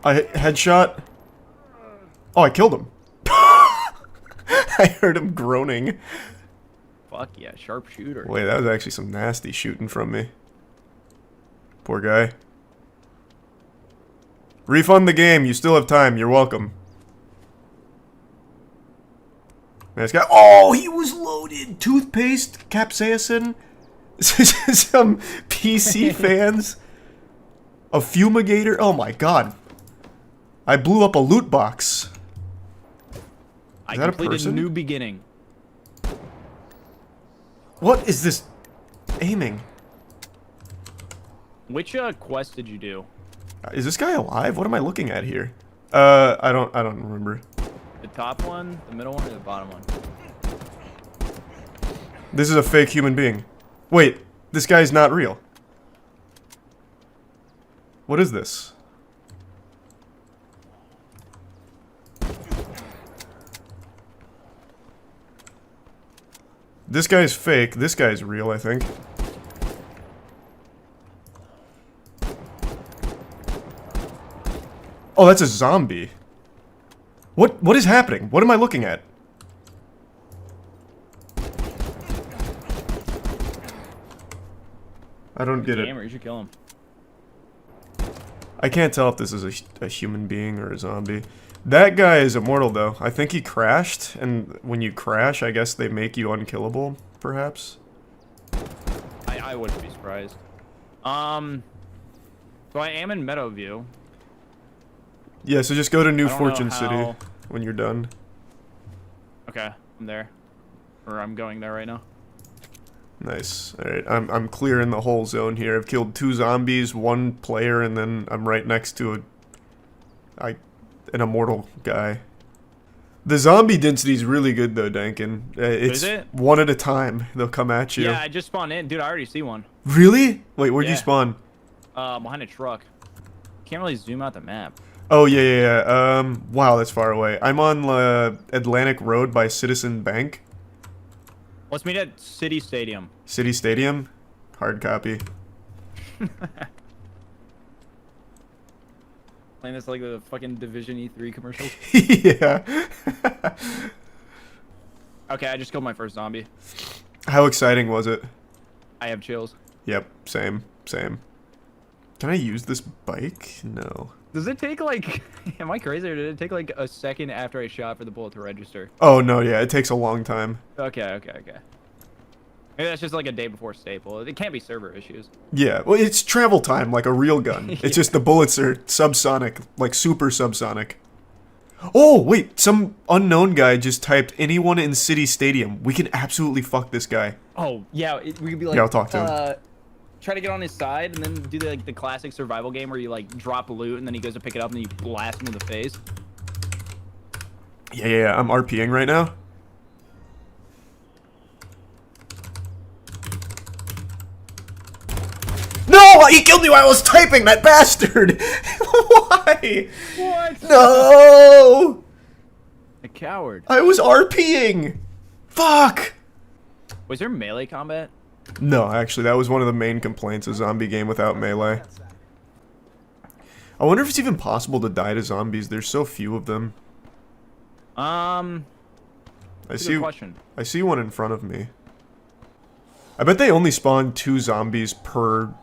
A: Headshot. Oh, I killed him. I heard him groaning.
M: Fuck yeah, sharpshooter.
A: Wait, that was actually some nasty shooting from me. Poor guy. Refund the game. You still have time. You're welcome. Nice guy. Oh, he was loaded. Toothpaste, capsaicin. Some PC fans. A fumigator. Oh my god. I blew up a loot box.
M: I completed a new beginning.
A: What is this aiming?
M: Which quest did you do?
A: Is this guy alive? What am I looking at here? I don't remember.
M: The top one, the middle one, or the bottom one?
A: This is a fake human being. Wait, this guy's not real. What is this? This guy's fake. This guy's real, I think. Oh, that's a zombie. What is happening? What am I looking at? I don't get it.
M: Gamer, you should kill him.
A: I can't tell if this is a human being or a zombie. That guy is immortal, though. I think he crashed, and when you crash, I guess they make you unkillable, perhaps?
M: I wouldn't be surprised. So I am in Meadowview.
A: Yeah, so just go to New
M: I don't
A: Fortune
M: know
A: City
M: how-
A: when you're done.
M: Okay, I'm there. Or I'm going there right now.
A: Nice. Alright, I'm clearing the whole zone here. I've killed 2 zombies, 1 player, and then I'm right next to an immortal guy. The zombie density is really good, though, Dankin. It's
M: Is it?
A: one at a time. They'll come at you.
M: Yeah, I just spawned in. Dude, I already see one.
A: Really? Wait, where'd you
M: Yeah.
A: spawn?
M: Behind a truck. Can't really zoom out the map.
A: Oh, yeah. Wow, that's far away. I'm on Atlantic Road by Citizen Bank.
M: Let's meet at City Stadium.
A: City Stadium? Hard copy.
M: Playing this like the fucking Division E3 commercial.
A: Yeah.
M: Okay, I just killed my first zombie.
A: How exciting was it?
M: I have chills.
A: Yep, same. Can I use this bike? No.
M: Does it take like... Am I crazy or did it take like a second after I shot for the bullet to register?
A: Oh, no, yeah, it takes a long time.
M: Okay. Maybe that's just like a day before staple. It can't be server issues.
A: Yeah, well, it's travel time like a real gun. It's just the bullets are subsonic, like super subsonic. Oh, wait, some unknown guy just typed anyone in City Stadium. We can absolutely fuck this guy.
M: Oh, yeah, we could be like...
A: Yeah, I'll talk to him.
M: Try to get on his side and then do the classic survival game where you like drop loot and then he goes to pick it up and then you blast him in the face.
A: Yeah, I'm RPing right now. No! He killed me while I was typing, that bastard! Why?
M: What?
A: No!
M: A coward.
A: I was RPing! Fuck!
M: Was there melee combat?
A: No, actually, that was one of the main complaints, a zombie game without melee. I wonder if it's even possible to die to zombies. There's so few of them. I see one in front of me. I bet they only spawn 2 zombies per,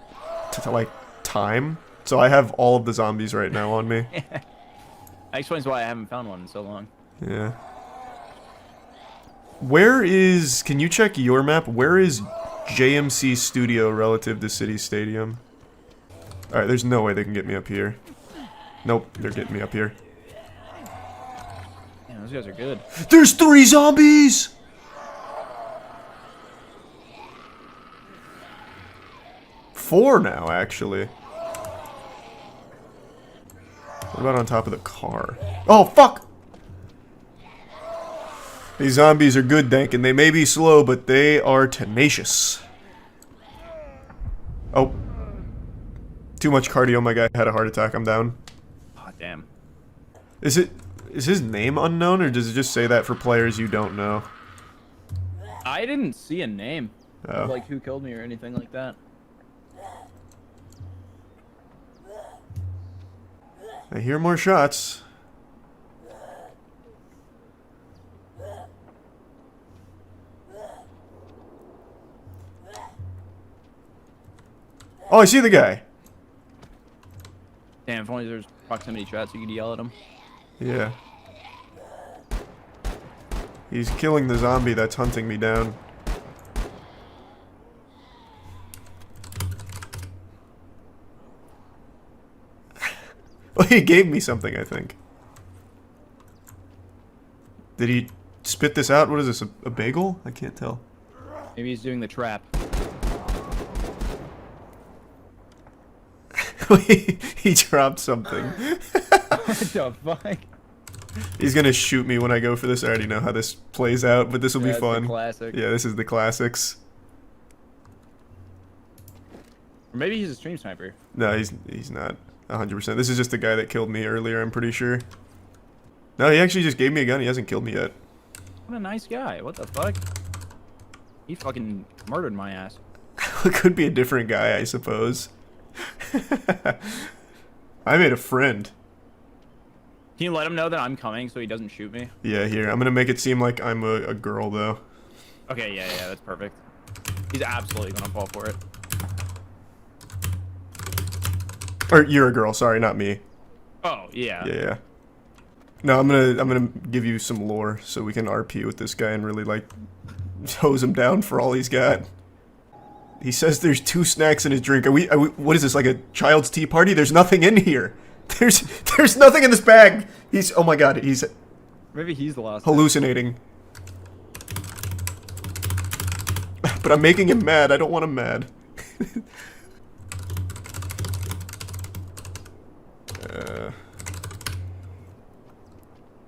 A: time. So I have all of the zombies right now on me.
M: That explains why I haven't found one in so long.
A: Yeah. Where is... Can you check your map? Where is JMC Studio relative to City Stadium? Alright, there's no way they can get me up here. Nope, they're getting me up here.
M: Man, those guys are good.
A: There's 3 zombies! Four now, actually. What about on top of the car? Oh, fuck! These zombies are good, Dankin. They may be slow, but they are tenacious. Oh. Too much cardio, my guy had a heart attack. I'm down.
M: Oh, damn.
A: Is his name unknown, or does it just say that for players you don't know?
M: I didn't see a name.
A: Oh.
M: Like who killed me or anything like that.
A: I hear more shots. Oh, I see the guy.
M: Damn, if only there's proximity shots, you could yell at him.
A: Yeah. He's killing the zombie that's hunting me down. Well, he gave me something, I think. Did he spit this out? What is this, a bagel? I can't tell.
M: Maybe he's doing the trap.
A: He dropped something.
M: What the fuck?
A: He's gonna shoot me when I go for this. I already know how this plays out, but this will be
M: That's the
A: fun.
M: classic.
A: Yeah, this is the classics.
M: Or maybe he's a stream sniper.
A: No, he's not 100%. This is just the guy that killed me earlier, I'm pretty sure. No, he actually just gave me a gun. He hasn't killed me yet.
M: What a nice guy. What the fuck? He fucking murdered my ass.
A: It could be a different guy, I suppose. I made a friend.
M: Can you let him know that I'm coming so he doesn't shoot me?
A: Yeah, here. I'm gonna make it seem like I'm a girl, though.
M: Okay, yeah, that's perfect. He's absolutely gonna fall for it.
A: Or you're a girl, sorry, not me.
M: Oh, yeah.
A: Yeah. No, I'm gonna give you some lore so we can RP with this guy and really like hose him down for all he's got. He says there's 2 snacks in his drink. Are we what is this, like a child's tea party? There's nothing in here. There's nothing in this bag. Oh my god, he's
M: Maybe he's the last
A: hallucinating. But I'm making him mad. I don't want him mad.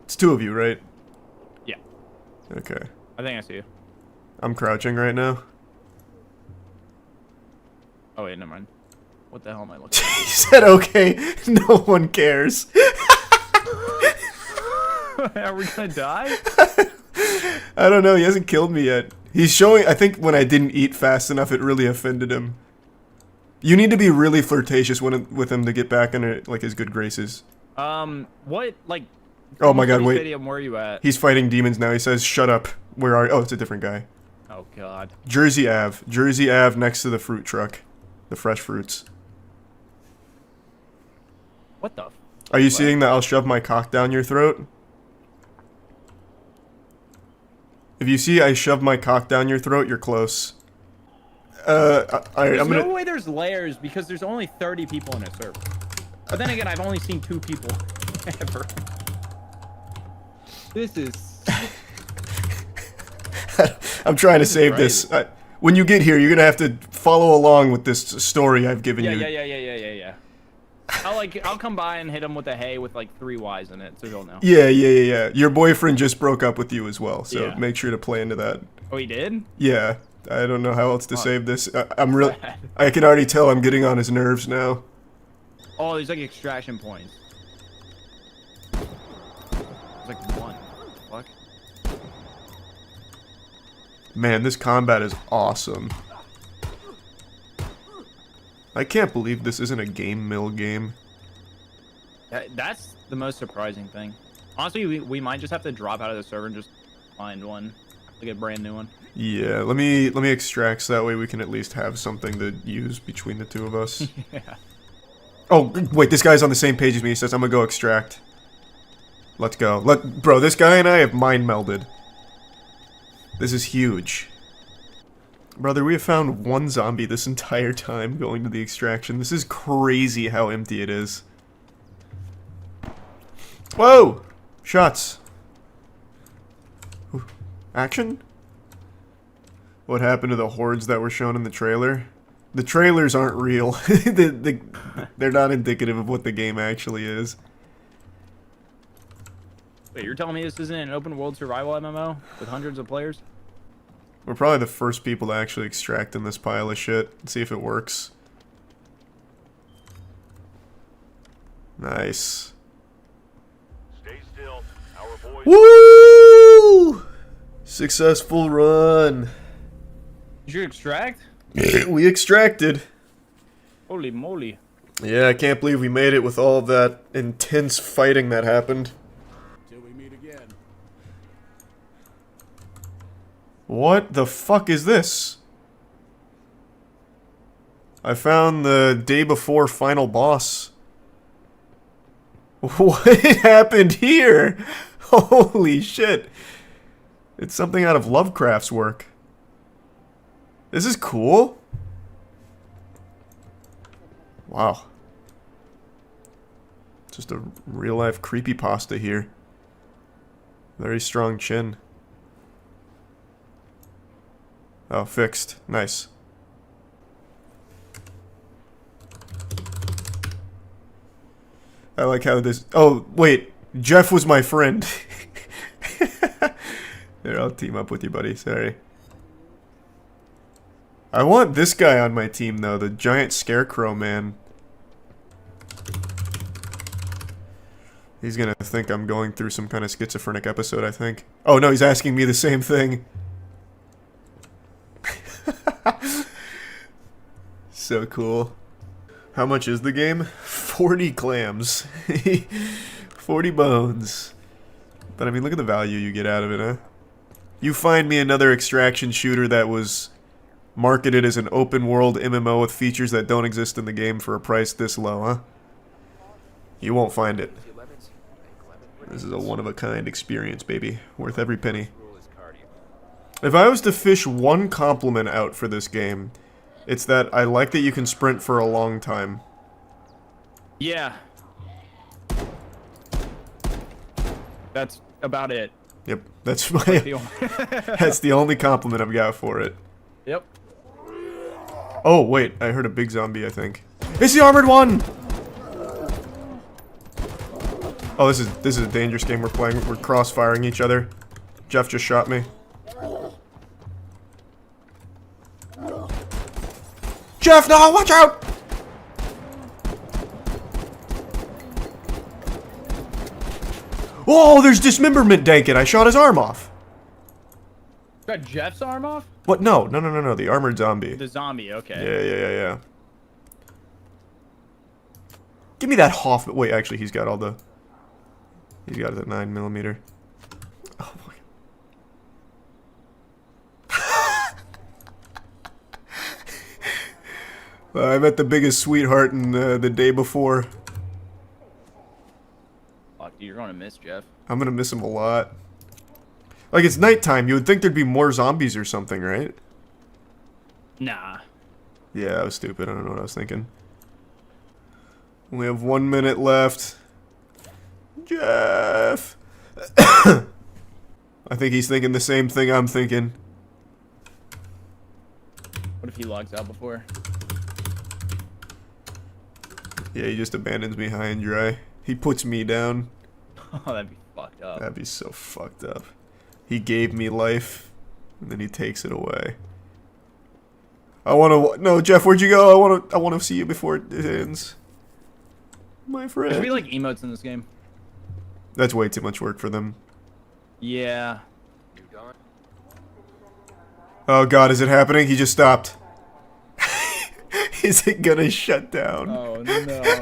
A: It's 2 of you, right?
M: Yeah.
A: Okay.
M: I think I see you.
A: I'm crouching right now.
M: Oh wait, never mind. What the hell am I looking at?
A: He said okay, no one cares.
M: Are we gonna die?
A: I don't know, he hasn't killed me yet. He's showing, I think when I didn't eat fast enough, it really offended him. You need to be really flirtatious with him to get back in like his good graces.
M: What, like...
A: Oh my god, wait.
M: Stadium, where are you at?
A: He's fighting demons now, he says, shut up. Where are you? Oh, it's a different guy.
M: Oh god.
A: Jersey Ave. Jersey Ave next to the fruit truck. The fresh fruits.
M: What the?
A: Are you seeing that I'll shove my cock down your throat? If you see I shove my cock down your throat, you're close.
M: There's no way there's layers because there's only 30 people in a server. But then again, I've only seen 2 people ever. This is...
A: I'm trying to save this. When you get here, you're gonna have to follow along with this story I've given you.
M: Yeah. I'll come by and hit him with a hay with like 3 Ys in it, so he'll know.
A: Yeah. Your boyfriend just broke up with you as well, so make sure to play into that.
M: Oh, he did?
A: Yeah. I don't know how else to save this. I can already tell I'm getting on his nerves now.
M: Oh, there's like extraction points. There's like 1. Fuck.
A: Man, this combat is awesome. I can't believe this isn't a game mill game.
M: That's the most surprising thing. Honestly, we might just have to drop out of the server and just find one. Like a brand new one.
A: Yeah, let me extract so that way we can at least have something to use between the 2 of us.
M: Yeah.
A: Oh, wait, this guy's on the same page as me. He says, I'm gonna go extract. Let's go. Bro, this guy and I have mind melded. This is huge. Brother, we have found 1 zombie this entire time going to the extraction. This is crazy how empty it is. Whoa! Shots. Ooh. Action? What happened to the hordes that were shown in the trailer? The trailers aren't real. They're not indicative of what the game actually is.
M: Wait, you're telling me this isn't an open world survival MMO with hundreds of players?
A: We're probably the first people to actually extract in this pile of shit and see if it works. Nice.
N: Stay still. Our boys.
A: Woo! Successful run.
M: Did you extract?
A: We extracted.
M: Holy moly.
A: Yeah, I can't believe we made it with all of that intense fighting that happened.
N: Till we meet again.
A: What the fuck is this? I found the day before final boss. What happened here? Holy shit. It's something out of Lovecraft's work. This is cool. Wow. Just a real life creepypasta here. Very strong chin. Oh, fixed. Nice. I like how this... Oh, wait. Jeff was my friend. There, I'll team up with you, buddy. Sorry. I want this guy on my team, though. The giant scarecrow man. He's gonna think I'm going through some kind of schizophrenic episode, I think. Oh, no, he's asking me the same thing. So cool. How much is the game? 40 clams. 40 bones. But I mean, look at the value you get out of it, huh? You find me another extraction shooter that was marketed as an open world MMO with features that don't exist in the game for a price this low, huh? You won't find it. This is a one-of-a-kind experience, baby. Worth every penny. If I was to fish one compliment out for this game, it's that I like that you can sprint for a long time.
M: Yeah. That's about it.
A: Yep, that's my... that's the only compliment I've got for it.
M: Yep.
A: Oh, wait, I heard a big zombie, I think. It's the armored one! Oh, this is a dangerous game we're playing. We're cross-firing each other. Jeff just shot me. Jeff, no! Watch out! Oh, there's dismemberment Dankin. I shot his arm off.
M: Got Jeff's arm off?
A: What? No. The armored zombie.
M: The zombie, okay.
A: Yeah. Give me that Hoffman. Wait, actually, he's got all the... He's got the 9mm. Oh my god. I met the biggest sweetheart in the day before.
M: Fuck, dude, you're gonna miss Jeff.
A: I'm gonna miss him a lot. Like, it's nighttime. You would think there'd be more zombies or something, right?
M: Nah.
A: Yeah, that was stupid. I don't know what I was thinking. We have 1 minute left. Jeff! I think he's thinking the same thing I'm thinking.
M: What if he logs out before?
A: Yeah, he just abandons me high and dry. He puts me down.
M: Oh, that'd be fucked up.
A: That'd be so fucked up. He gave me life, and then he takes it away. I wanna... No, Jeff, where'd you go? I wanna see you before it ends. My friend.
M: There should be, like, emotes in this game.
A: That's way too much work for them.
M: Yeah.
A: Oh god, is it happening? He just stopped. Is it gonna shut down?
M: Oh no.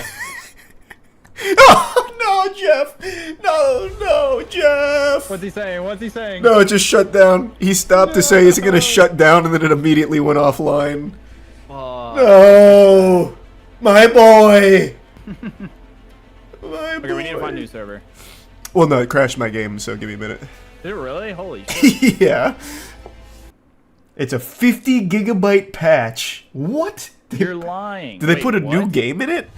A: Oh no, Jeff! No, Jeff!
M: What's he saying? What's he saying?
A: No, it just shut down. He stopped to say, is it gonna shut down? And then it immediately went offline. No! My boy!
M: Okay, we need to find a new server.
A: Well, no, it crashed my game, so give me a minute.
M: Did it really? Holy shit.
A: Yeah. It's a 50 gigabyte patch. What?
M: You're lying.
A: Did they put a new game in it?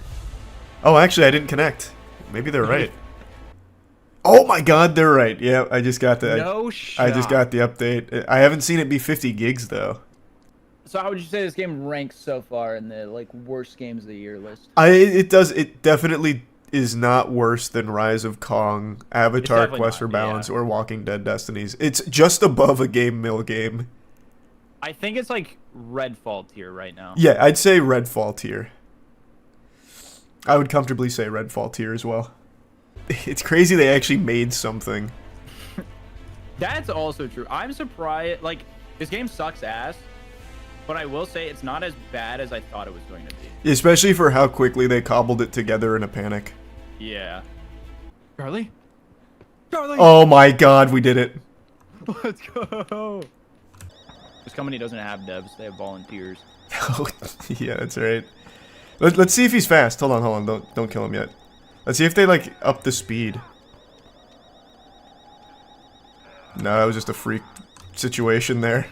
A: Oh, actually, I didn't connect. Maybe they're right. Oh my god, they're right. Yeah, I just got the...
M: No shot.
A: I just got the update. I haven't seen it be 50 gigs, though.
M: So how would you say this game ranks so far in the, like, worst games of the year list?
A: It definitely is not worse than Rise of Kong, Avatar Quest for Balance, or Walking Dead Destinies. It's just above a Game Mill game.
M: I think it's like Redfall tier right now.
A: Yeah, I'd say Redfall tier. I would comfortably say Redfall tier as well. It's crazy they actually made something.
M: That's also true. I'm surprised. Like, this game sucks ass, but I will say it's not as bad as I thought it was going to be.
A: Especially for how quickly they cobbled it together in a panic.
M: Yeah. Charlie? Charlie!
A: Oh my god, we did it.
M: Let's go! This company doesn't have devs, they have volunteers.
A: Oh, yeah, that's right. Let's see if he's fast. Hold on. Don't kill him yet. Let's see if they, like, up the speed. No, that was just a freak situation there.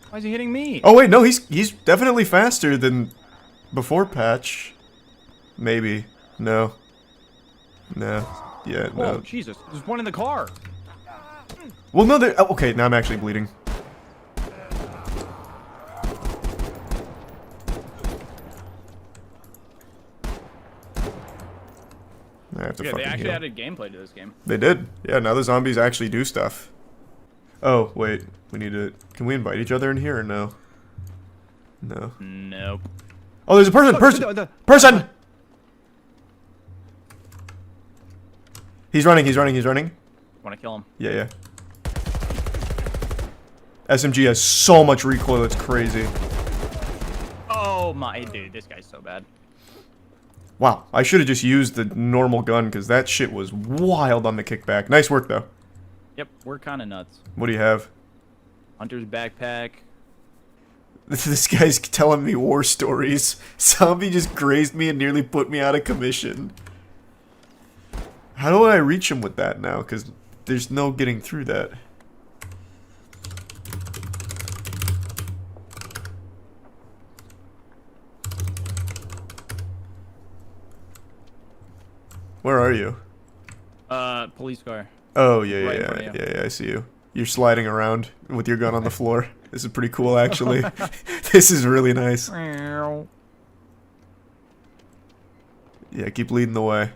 M: Why is he hitting me?
A: Oh, wait, no, he's definitely faster than before patch. Maybe. No. No. Yeah, no.
M: Oh, Jesus. There's one in the car.
A: Well, no, oh, okay, now I'm actually bleeding. I have to
M: Yeah, they
A: fucking
M: actually
A: heal.
M: added gameplay to this game.
A: They did. Yeah, now the zombies actually do stuff. Oh, wait. We need to... Can we invite each other in here or no? No.
M: Nope.
A: Oh, there's a person! Person! He's running.
M: Wanna kill him?
A: Yeah. SMG has so much recoil, it's crazy.
M: Oh, Oh my dude, this guy's so bad.
A: Wow, I should have just used the normal gun because that shit was wild on the kickback. Nice work, though.
M: Yep, we're kind of nuts.
A: What do you have?
M: Hunter's backpack.
A: This guy's telling me war stories. Zombie just grazed me and nearly put me out of commission. How do I reach him with that now? Because there's no getting through that. Where are you?
M: Police car.
A: Oh, yeah,
M: Right in
A: yeah,
M: front of you.
A: yeah, I see you. You're sliding around with your gun on the floor. This is pretty cool, actually. This is really nice. Yeah, keep leading the way.